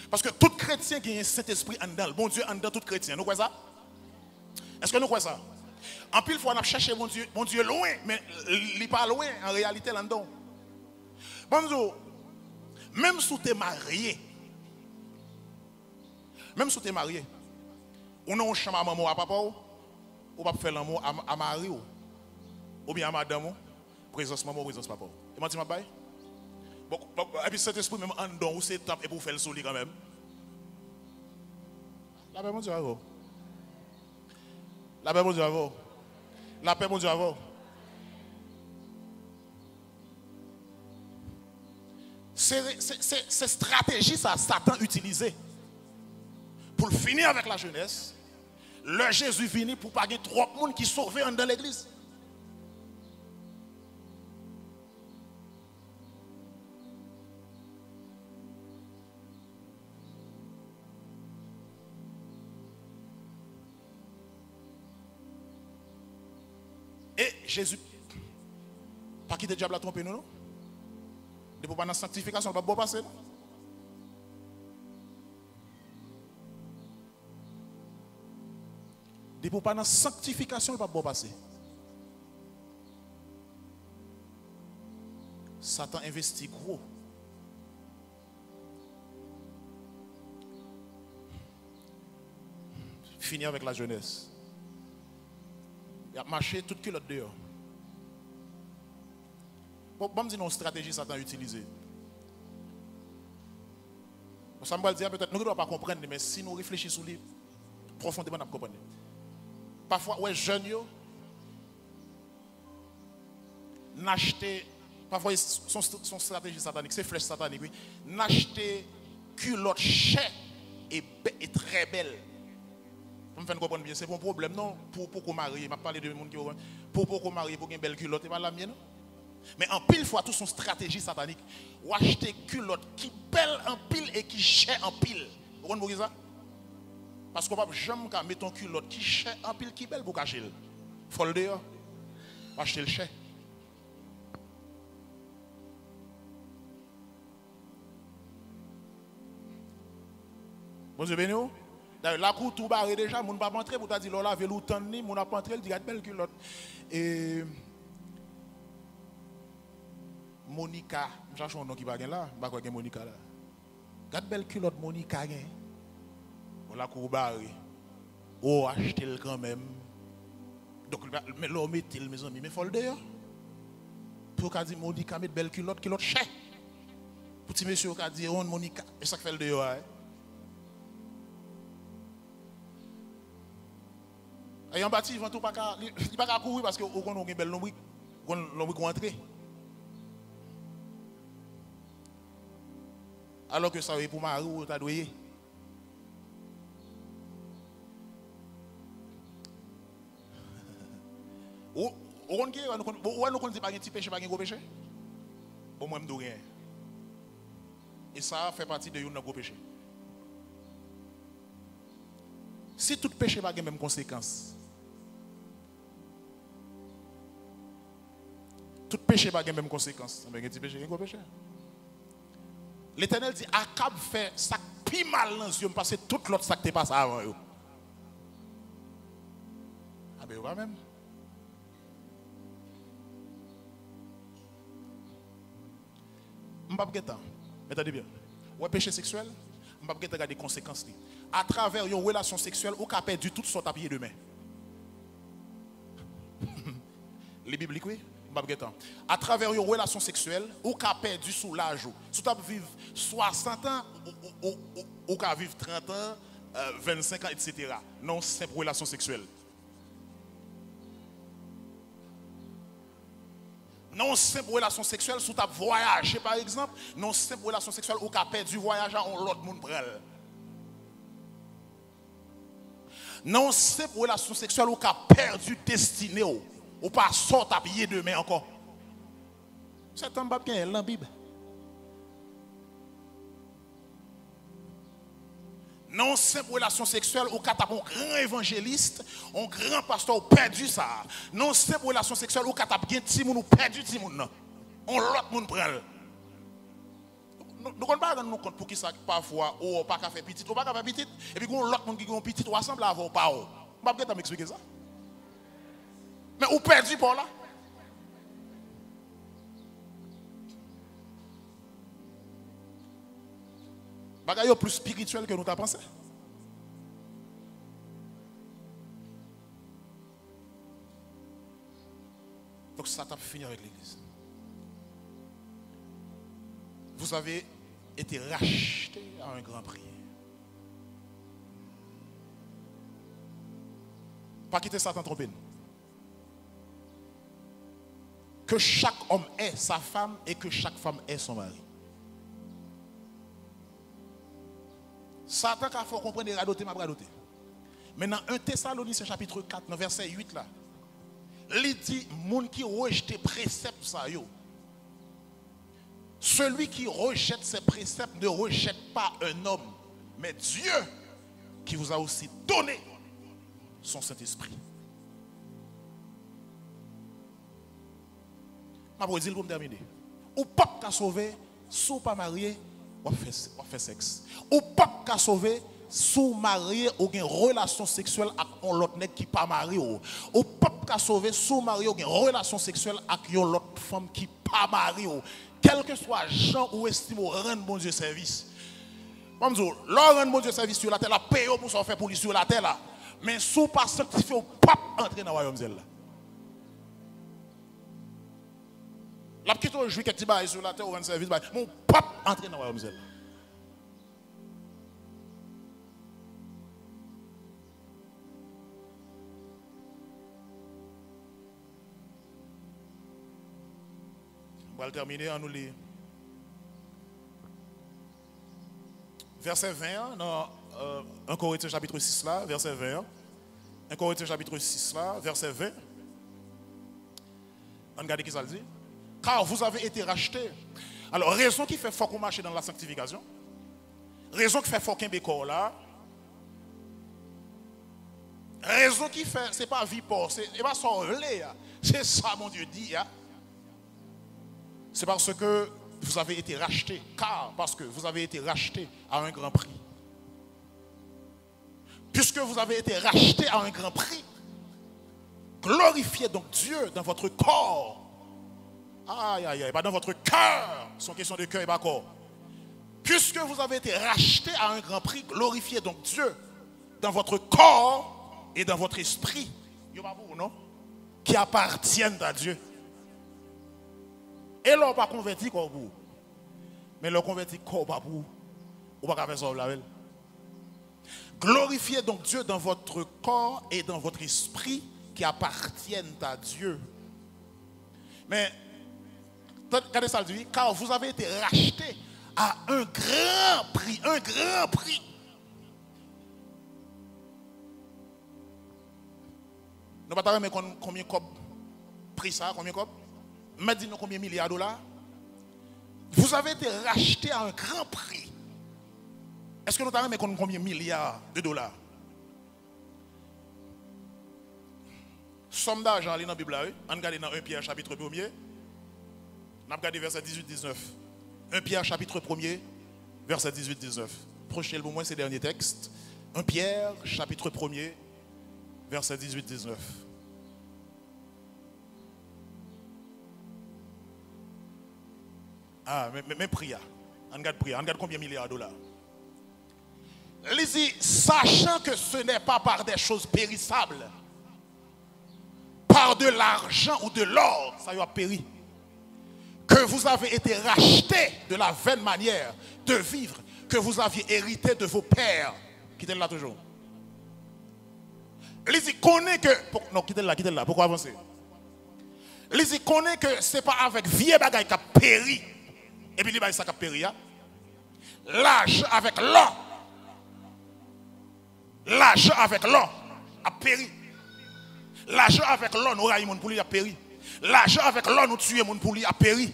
Parce que tout chrétien qui a un Saint-Esprit en dedans, bon Dieu en dedans tout chrétien. Nous croyons ça? Est-ce que nous croyons ça? En pile fois on a cherché mon Dieu loin, mais il n'est pas loin en réalité là-dedans. Bon Dieu, même si tu es marié, on a un chambre à maman à papa, ou pas faire l'amour à mari ou bien à madame, présence maman, présence papa. Et moi, tu m'as baillé? Bon, et puis cet esprit même en dedans, où c'est temple et pour faire le soleil quand même. La paix, mon Dieu, avant. La paix, mon Dieu, avant. La paix, mon Dieu, avant. C'est stratégie, ça, Satan utilisé pour le finir avec la jeunesse. Le Jésus venu pour pas qu'il y ait trop de monde qui sauve dans l'église. Et Jésus, pas quitter le diable à tromper nous, non? De pas dans la sanctification, pas bon passer, non? De pas dans la sanctification, pas bon passer. Satan investit gros. Finir avec la jeunesse. Il a marché toute culotte dehors. Bon, je vais dire une stratégie Satan a utilisée. Ça me va dire peut-être, nous ne devons pas comprendre, mais si nous réfléchissons sur lui, profondément, nous comprenons. Parfois, ouais, jeunes, n'acheter, parfois, son stratégie satanique, c'est flèche satanique, oui, n'acheter culotte chère et très belle. Vous me faites comprendre bien, c'est pas un problème, non, pour qu'on marie, je parle de monde qui pour qu'on marie, pour qu'il y ait une belle culotte, c'est pas la mienne, non? Mais en pile fois, toute son stratégie satanique, ou acheter culotte qui belle en pile et qui chère en pile. Vous comprenez ça? Parce qu'on ne peut jamais mettre un culotte qui chère en pile, qui belle pour cacher. Il faut le dehors. Acheter le chère. Bon Dieu béni. D'ailleurs, la cour tout barré déjà, mon pas entrer pour te dire là, velours tanné, mon pas entrer, il dit belle culotte. Et Monica, je cherche un nom qui va là, je ne sais pas Monica là. Regarde belle culotte Monica. On la cour barré. Oh, achetez-le quand même. Donc, mais l'homme met-il, mes amis, mais il faut le dire. Pour qu'on dise Monica, met belle culotte chère. Pour petit monsieur qui dit on Monica, et ça fait le dehors. Et en bâti, il ne va pas courir parce qu'on a une belle lombrique. On a une lombrique rentrée. Alors que ça est pour Marie ou ta doué. Ou on ne dit pas un petit péché, pas un gros péché? Bon, moi, je ne dis rien. Et ça fait partie de un gros péché. Si tout péché n'a pas les mêmes conséquences, tout péché n'a pas les mêmes conséquences, mais un petit péché, un gros péché. L'Éternel dit, Akab fait ça plus mal dans les yeux, parce que tout l'autre ça qui passe avant eux. Ah ben, quand même. Je ne sais pas. Mais attendez bien. Ouais, péché sexuel, je ne sais pas regarder les conséquences. À travers une relation sexuelle, on a perdu tout son tapis de main. Les bibliques, oui. À travers une relation sexuelle, on a perdu sous l'âge. Si tu vivre 60 ans, ou tu vivre 30 ans, 25 ans, etc. Non, c'est pour relation sexuelle. Non, simple relation sexuelle, si tu as voyagé par exemple, non, simple relation sexuelle, ou tu as perdu voyage à l'autre monde près. Non, simple relation sexuelle, ou tu as perdu destinée, ou pas sortir à pied demain encore. C'est un bab qui est dans la Bible. Non, simple relation sexuelle, ou quand tu as un grand évangéliste, un grand pasteur, ou perdu ça. Non, simple relation sexuelle, ou quand tu as un petit monde, ou perdu petit monde. On l'autre monde prend. Nous ne pouvons pas rendre compte pour qui ça parfois, ou pas qu'à faire petit, ou pas qu'à faire petit, et puis on l'autre monde qui a un petit, ou ensemble à pas. Je ne vais pas m'expliquer ça. Mais ou perdu par là. Bagay yo plus spirituel que nous t'avons pensé. Donc ça t'a fini avec l'église. Vous avez été racheté à un grand prix. Pas quitter Satan tromper. Que chaque homme ait sa femme et que chaque femme ait son mari. Satan a fait comprendre les radotés, ma radoté. Maintenant, 1 Thessaloniciens chapitre 4, dans verset 8 là, il dit, moun qui rejette préceptes ça yo. Celui qui rejette ces préceptes ne rejette pas un homme, mais Dieu qui vous a aussi donné son Saint-Esprit. Je vais dire pour me terminer. Ou pas qu'à sauver, sous pas marié, ou fait sexe. Ou pas qu'à sauver, sous marié, ou une relation sexuelle avec l'autre nèg qui pas marié. Ou pas qu'à sauver, sous marié, ou une relation sexuelle avec l'autre femme qui pas marié. Quel que soit Jean ou estime, rendre bon Dieu service. Comme dire, leur rendre bon Dieu service sur la terre, la paye pour s'en faire pour lui sur la terre là. Mais sous pas sanctifié, ou pas entrer dans le royaume là. La petite jouit quelques petits sur la terre ou rendre service, mon pape entrer dans le royaume zèle. On va terminer en nous lire. Verset 20, dans 1 Corinthiens chapitre 6 là, verset 20. 1 Corinthiens chapitre 6 là, verset 20. On regarde qui ça le dit. Car vous avez été rachetés. Alors, raison qui fait fort qu'on marche dans la sanctification. Raison qui fait fort qu'on bécor là. Raison qui fait, c'est pas vie pour, c'est pas s'enlever. C'est ça, mon Dieu dit. C'est parce que vous avez été rachetés. Car, parce que vous avez été rachetés à un grand prix. Puisque vous avez été rachetés à un grand prix, glorifiez donc Dieu dans votre corps. Aïe, aïe, aïe, pas dans votre cœur. C'est une question de cœur et pas corps. Puisque vous avez été rachetés à un grand prix, glorifiez donc Dieu dans votre corps et dans votre esprit. Non? Qui appartiennent à Dieu. Et l'on pas converti comme vous. Mais l'on converti comme vous. Ou pas faire ça avec. Glorifiez donc Dieu dans votre corps et dans votre esprit qui appartiennent à Dieu. Mais regardez ça dit, car vous avez été rachetés à un grand prix, un grand prix. Nous ne savons pas combien de prix ça, combien de mais dis-nous combien de milliards de dollars. Vous avez été rachetés à un grand prix. Est-ce que nous savons combien de milliards de dollars? Somme d'argent, dans la Bible, on regarde dans 1 Pierre chapitre 1er. On a regardé verset 18-19. 1 Pierre chapitre 1er, Verset 18-19. Prochez le moins ces derniers textes. 1 Pierre, chapitre 1er, verset 18-19. Ah, mais prière. On regarde prière. On regarde combien de milliards de dollars. Il dit, sachant que ce n'est pas par des choses périssables, par de l'argent ou de l'or, ça y a péri, que vous avez été rachetés de la vaine manière de vivre que vous aviez hérité de vos pères. Quittez là toujours. Il dit, connaît que... Non, quittez là. Pourquoi avancer? Il dit, connaît que ce n'est pas avec vieux bagaille qui a péri. Et puis, il dit, ça qui a péri. L'âge avec l'or. L'âge avec l'or a péri. L'âge avec l'or, nous raillons pour lui a péri. L'âge avec l'or, nous tuons pour lui a péri.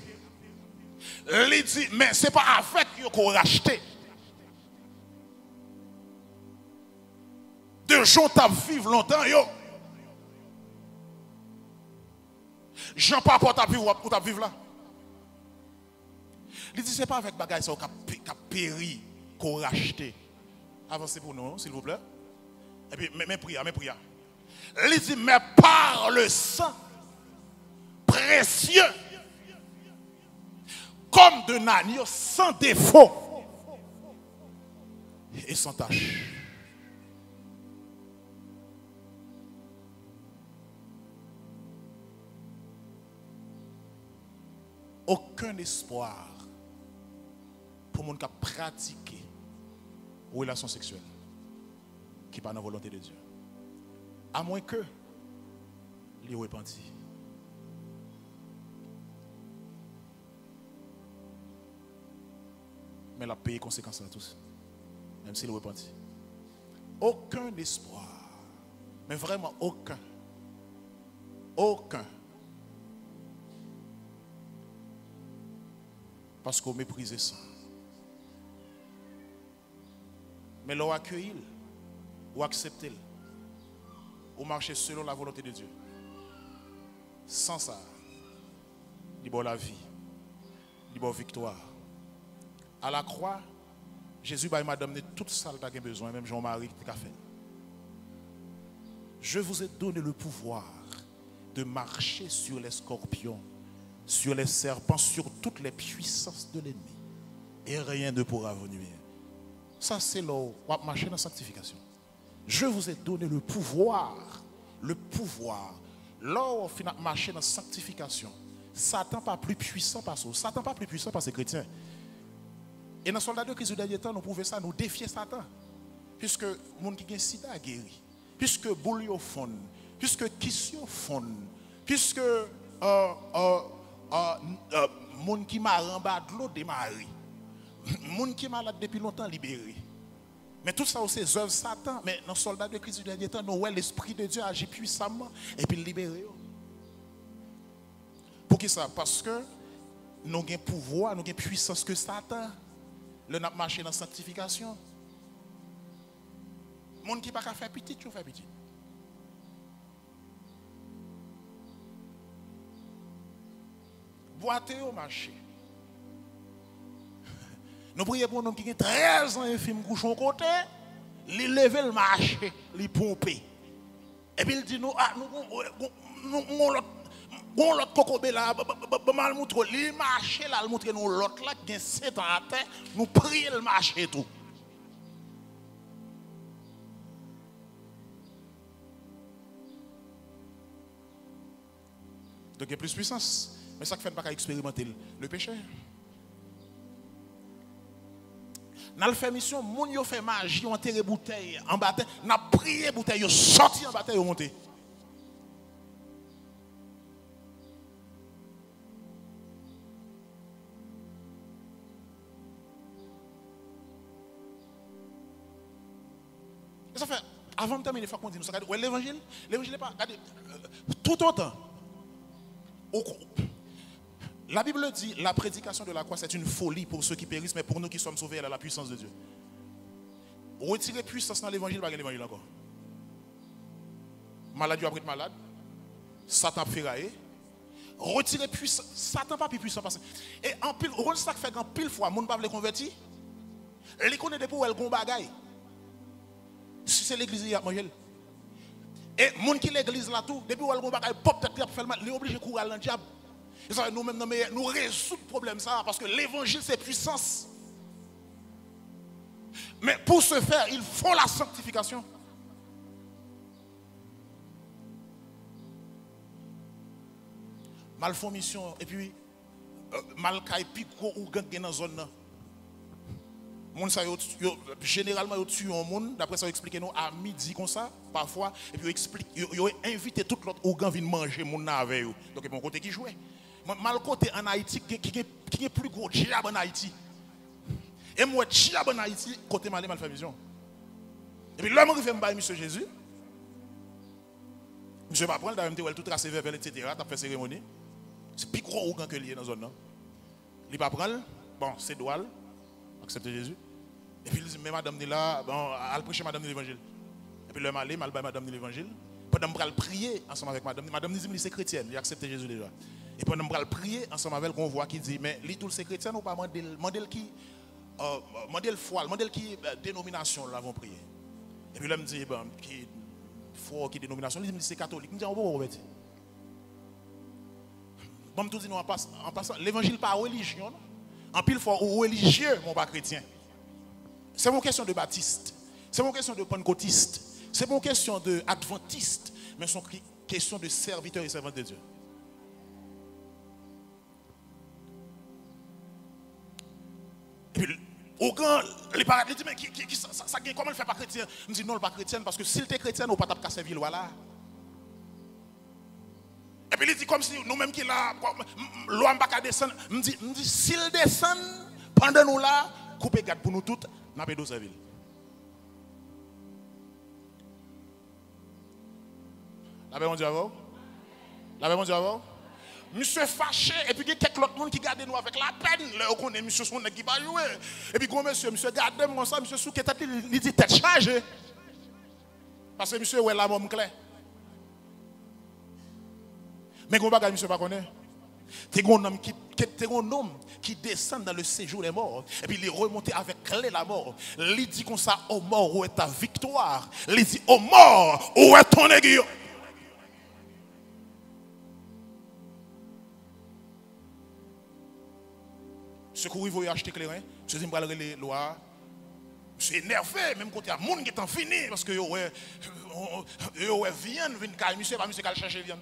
Il dit, mais ce n'est pas avec eux qu'on racheté. De gens qui vivent longtemps, yo. Jean pas pour vivre là. Il dit, ce n'est pas avec bagaille ça qui a péri qu'on racheté. Avancez pour nous, s'il vous plaît. Et puis, mais prière. Il dit, mais par le sang précieux, comme de l'agneau sans défaut et sans tache. Aucun espoir pour les gens qui pratiquent une relation sexuelle qui n'est pas dans la volonté de Dieu. À moins que les repentis. Mais la paye conséquence à tous. Même s'il repentit. Aucun espoir. Mais vraiment aucun. Aucun. Parce qu'on méprisait ça. Mais l'on accueille, ou accepte, ou marcher selon la volonté de Dieu. Sans ça, il y a la vie, il y a la victoire. À la croix, Jésus m'a donné tout ça qu'il a besoin, même Jean-Marie qui a fait. Je vous ai donné le pouvoir de marcher sur les scorpions, sur les serpents, sur toutes les puissances de l'ennemi. Et rien ne pourra vous nuire. Ça, c'est là où on marcher dans la sanctification. Je vous ai donné le pouvoir. Le pouvoir. Là où on marcher dans la sanctification, Satan n'est pas plus puissant par ça. Satan n'est pas plus puissant par ces chrétiens. Et dans le soldat de Christ du dernier temps, nous pouvons ça, nous défier Satan. Puisque le monde qui a sida a guéri. Puisque boule au fond. Puisque kiss au fond. Puisque monde qui m'a en bas de l'eau démarré. Monde qui est malade depuis longtemps libéré. Mais tout ça, c'est œuvres Satan. Mais dans le soldat de Christ du dernier temps, nous voyons l'Esprit de Dieu agit puissamment et puis libérer. Pour qui ça? Parce que nous avons pouvoir, nous avons puissance que Satan. Le n'a marché dans la sanctification. Les gens qui ne peuvent pas faire petit, tu fais petit. Boitez au marché. Nous prions pour un homme qui a 13 ans et film couchon côté, il lève le marché, il pompe. Et puis il dit nous l'autre cocobé là, mal montre, il marché là, il montre nous l'autre là qui a 7 ans à terre, nous prions le marché tout. Donc il y a plus de puissance. Mais ça ne fait pas qu'à expérimenter le péché. Dans le fait mission, moun yo fait magie, on enterré bouteille en bataille, n'a prié bouteille, yo sorti en bataille, yo monté. Ça fait, avant de terminer, il faut qu'on dise, l'évangile n'est pas, regardez, tout autant. La Bible dit la prédication de la croix c'est une folie pour ceux qui périssent, mais pour nous qui sommes sauvés, elle a la puissance de Dieu. Retirer puissance dans l'évangile, pas l'évangile encore. Maladie après malade, Satan fait railler. Retirer puissance, Satan pas plus puissant parce que et en pile, on ça fait en pile fois, monde pas veut convertir. Elle connaît pour elle gon bagaille. C'est l'église qui a mangé. Et moun qui l'église là tout, depuis où elle gon bagaille pop tête fait mal, il est obligé de courir dans le diable. Et ça nous même nous résoudre le problème ça parce que l'évangile c'est puissance. Mais pour ce faire, il faut la sanctification. Mal font mission et puis mal kay pi gros ou gang dans zone là. Moun ça généralement yo tue un monde d'après ça expliquer nous à midi comme ça parfois et puis explique yo invité tout l'autre organ vinn manger moun avec yo. Donc mon côté qui jouait. Mal côté en Haïti qui est plus gros diable en Haïti. Et moi diable en Haïti côté mal fait vision. Et puis l'homme arrive me monsieur Jésus. Monsieur va prendre d'ailleurs me tout tracé vers etc. t'as fait cérémonie. C'est plus gros organ que lié dans zone là. Il va prendre bon, c'est droit accepter Jésus. Et puis il dit mais madame est là, bon, elle prêcher madame de l'évangile. Et puis le mal mal madame de l'évangile. Pendant que prier ensemble avec madame dit c'est chrétienne, il accepte Jésus déjà. Et pendant que prier ensemble avec on voit qui dit mais lui tout c'est chrétien ou pas modèle qui modèle foi, modèle qui dénomination l'avons prié. Et puis là me dit bon qui foi qui dénomination, il dit c'est catholique. Me dit on va Robert. Bon tout dit nous en passant l'évangile pas religion. En pile fois ou religieux mon pas chrétien. C'est une question de baptiste, c'est une question de pentecôtiste, c'est une question de adventiste, mais c'est une question de serviteur et servante de Dieu. Et puis, au grand, les parents disent, mais comment il fait pas chrétien? Je dis non, il pas chrétien, parce que s'il était chrétien, on ne peut pas casser ville, voilà. Et puis il dit comme si nous-mêmes qui là, l'homme ne peut pas descendre. Je dis, s'il descend, pendant nous là, coupez garde pour nous toutes, nous avons 12 villes. La paix, mon Dieu, avant. La paix, mon Dieu, avant. Monsieur fâché, et puis il y a quelques autres monde qui gardent nous avec la peine. Là, on connaît monsieur son qui va jouer. Et puis, gros monsieur garde moi ça, monsieur sous qui tête, il dit tête chargée. Parce que monsieur, ouais, la môme claire. Mais gros bagage, monsieur, pas connaît. C'est un homme qui descend dans le séjour des morts. Et puis il est remonté avec clé la mort. Il dit comme ça, ô mort, où est ta victoire? Il dit, ô mort, où est ton aiguillon? Ce qu'on veut acheter clairin, je dis, je vais les lois. Je suis énervé, même quand il y a des gens qui sont finis, parce que viande, monsieur va chercher viande.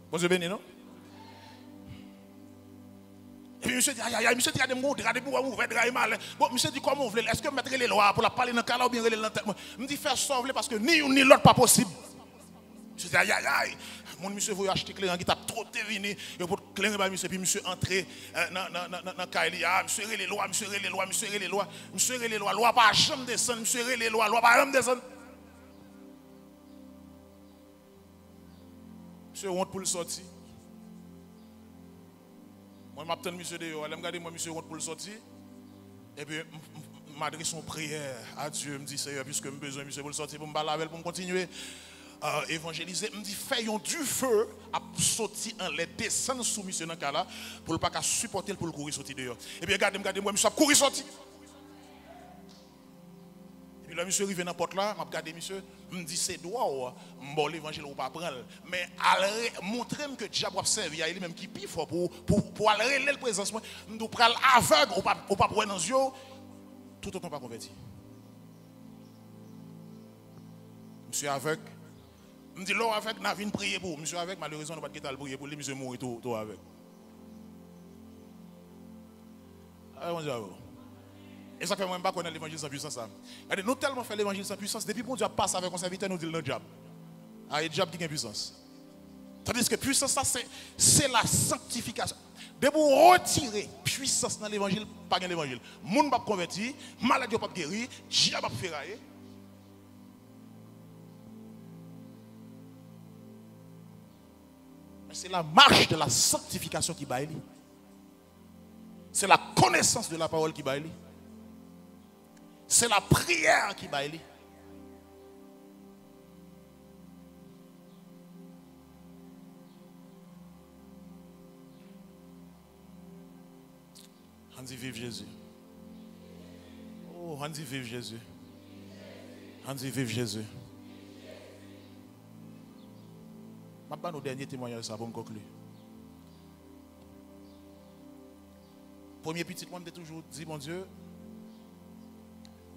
Bon Dieu béni, non? Et puis monsieur dit, aïe, monsieur dit, regardez-moi, vous faites mal. Bon, monsieur dit, comment vous voulez? Est-ce que vous mettez les lois pour la parler dans le cas ou bien les lanternes? Je me dis, faire sauver parce que ni l'autre l'autre pas possible. Monsieur dit, aïe. Mon monsieur veut acheter clairin qui t'a trop deviner. Et pour clairin, monsieur, puis monsieur entrer dans le cas, monsieur les lois, monsieur les lois, monsieur les lois, monsieur les lois, loi pas jamais descendre, monsieur les lois, loi pas jamais descendre. Monsieur honte pour le sortir. Moi, je m'attends monsieur de je regarde moi monsieur honte pour le sortir. Et puis je m'adresse en prière à Dieu, je me dis Seigneur, puisque j'ai besoin monsieur pour le sortir pour me balaver pour me continuer évangéliser, me dit faisons du feu à sortir en les descendre sous monsieur dans le cas là pour ne pas supporter pour le courir sortir dehors. Et puis regardez moi monsieur courir sortir. Et puis là monsieur arrive dans la porte là, m'a regardé monsieur, me dit c'est droit bon l'évangile ou pas prendre mais montrer que diable a servi à lui même qui pire fort pour aller le présence moi nous pral aveugle ou pas pour dans yeux tout autant pas converti. Monsieur aveugle me dit l'eau avec n'a vinn prier pour monsieur avec malheureusement on pas quitter le prier pour lui monsieur mourir tout avec. Ah mon Dieu. Et ça fait même pas connaître l'évangile sans puissance ça. Nous tellement fait l'évangile sans puissance depuis bon Dieu passe avec un serviteur nous dit le diable. Ah le diable qui a puissance. Tandis que puissance ça c'est la sanctification. De vous retirer puissance dans l'évangile pas dans l'évangile. Monde pas converti, maladie pas guéri, diable pas ferrailler. Mais c'est la marche de la sanctification qui baille. C'est la connaissance de la parole qui baille. C'est la prière qui baille. dit vive Jésus. Oh, on dit vive Jésus. On dit vive Jésus. Je vais pas nos derniers témoignages pour me conclure. Premier petit, moi, je toujours dit, mon Dieu,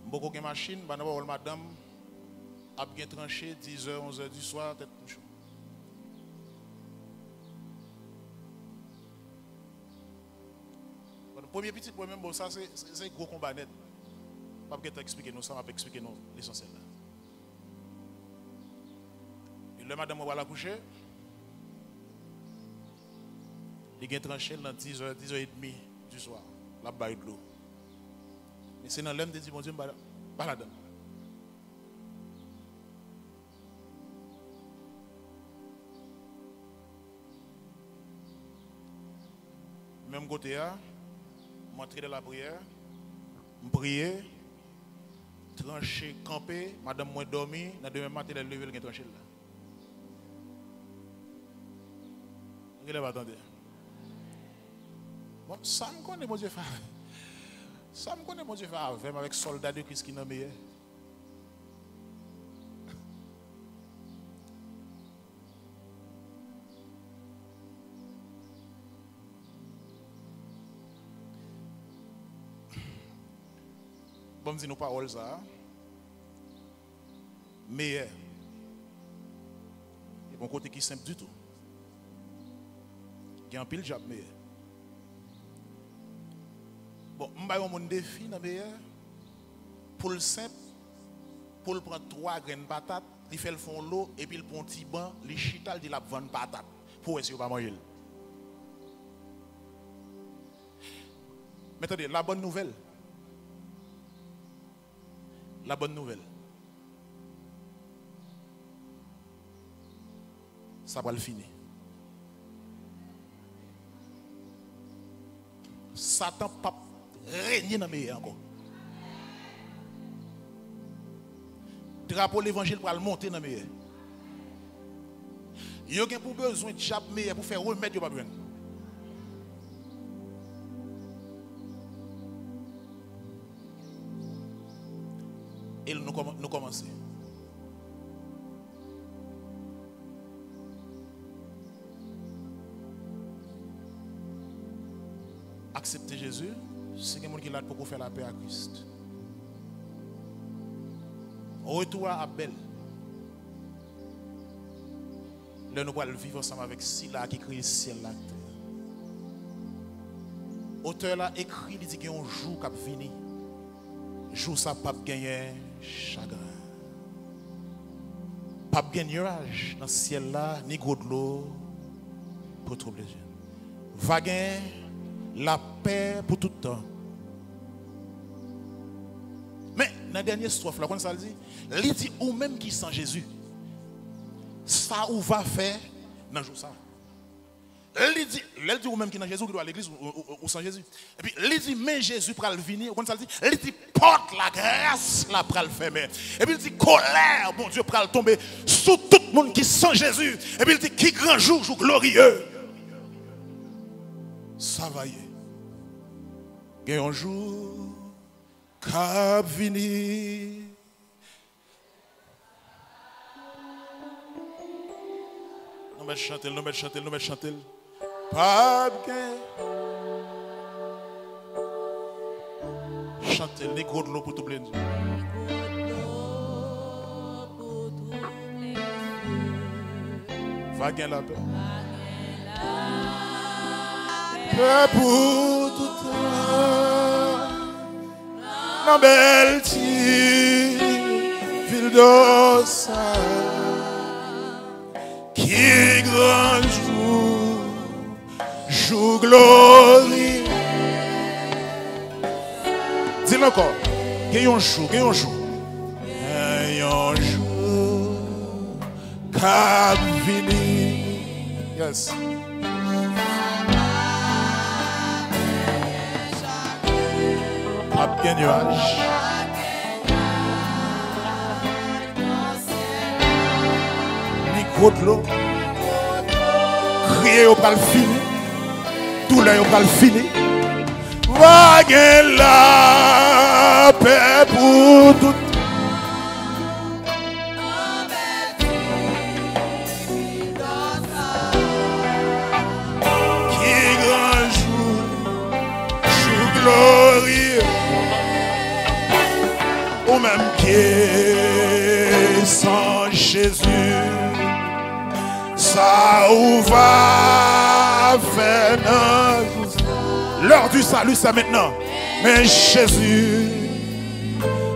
beaucoup de machines, madame a bien tranché 10h, 11h du soir, tête couche. Premier petit, même bon, ça c'est un gros combat net. Je ne vais pas expliquer nous ça, je vais expliquer nous l'essentiel. Et le madame va la coucher. Il a tranché dans 10h, 10h30 du soir. La baille de l'eau. Mais c'est dans l'homme de dire, mon Dieu, pas la donne. Même côté, je suis dans la prière, je prie, tranché, campé, madame moi dormi, dans demain matin, elle levé, elle tranché là. Vous ne attendez. Bon, ça me connaît, mon Dieu, ça me connaît, mon Dieu, avec soldats de Christ qui n'ont meilleur. Bon, dis nos paroles, ça. Meilleur. Et bon côté qui est simple du tout. Il y a un pile job meilleur. Bon, je vais mon défi dans meilleur. Pour le simple, pour le prendre 3 graines de patates, il fait le fond l'eau et puis il prend un petit banc, il chita, il dit la vendre patate. Pour essayer de pas manger. Mais attendez, la bonne nouvelle. La bonne nouvelle. Ça va le finir. Satan pas régner dans le meilleur encore. Drapeau l'évangile pour le monter dans le meilleur. Il y a pour besoin de chape meilleur pour faire remettre de pas besoin. Et nous commençons. Accepter Jésus, c'est quelqu'un qui est là pour faire la paix à Christ. Retour à Abel. Là, nous allons vivre ensemble avec Sila qui crée le ciel et la terre. L'auteur là écrit, il dit qu'il y a un jour qui va venir. Jour ça, pas gagner chagrin. Pas gagner nuage dans le ciel là, ni gros de l'eau pour troubler les jeunes. Va gagner la paix pour tout le temps. Mais dans la dernière strophe, là, quand ça dit, il dit ou même qui sans Jésus, ça ou va faire dans le jour ça. Il dit ou même qui dans Jésus qui doit à l'église ou sans Jésus. Et puis il dit mais Jésus pour le venir, quand ça dit, il dit porte la grâce là pour le faire. Et puis il dit colère, bon Dieu pour le tomber sous tout le monde qui sans Jésus. Et puis il dit qui grand jour, jour glorieux. Ça va y est. Il y a un jour cap venir. Nous mettons chanter, nous mettons chanter, nous mettons chanter. Pas bien. Chanter les gros de l'eau pour tout plein. Va gagner la paix. Paix pour tout temps. Dans belle ville d'Ossa. Qui grand jour glorie. Dis-le encore. Gagnons jour, gagnons jour. Gagnons jour. Cap vini. Yes. Cap nuage. Ni l'eau. Crier au pas le fini. Douleur au pas le fini. Vague la paix pour tout. Qui grand jour, jour glorieux, ou même qui sans Jésus, ça ou va faire non. L'heure du salut, c'est maintenant. Mais Jésus,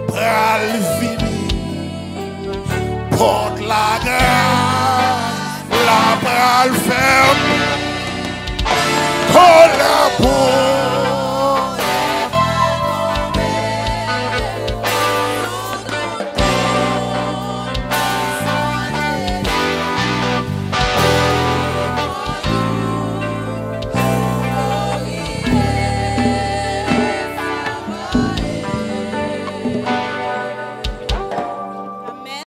pral vini, porte la grâce, la pral ferme.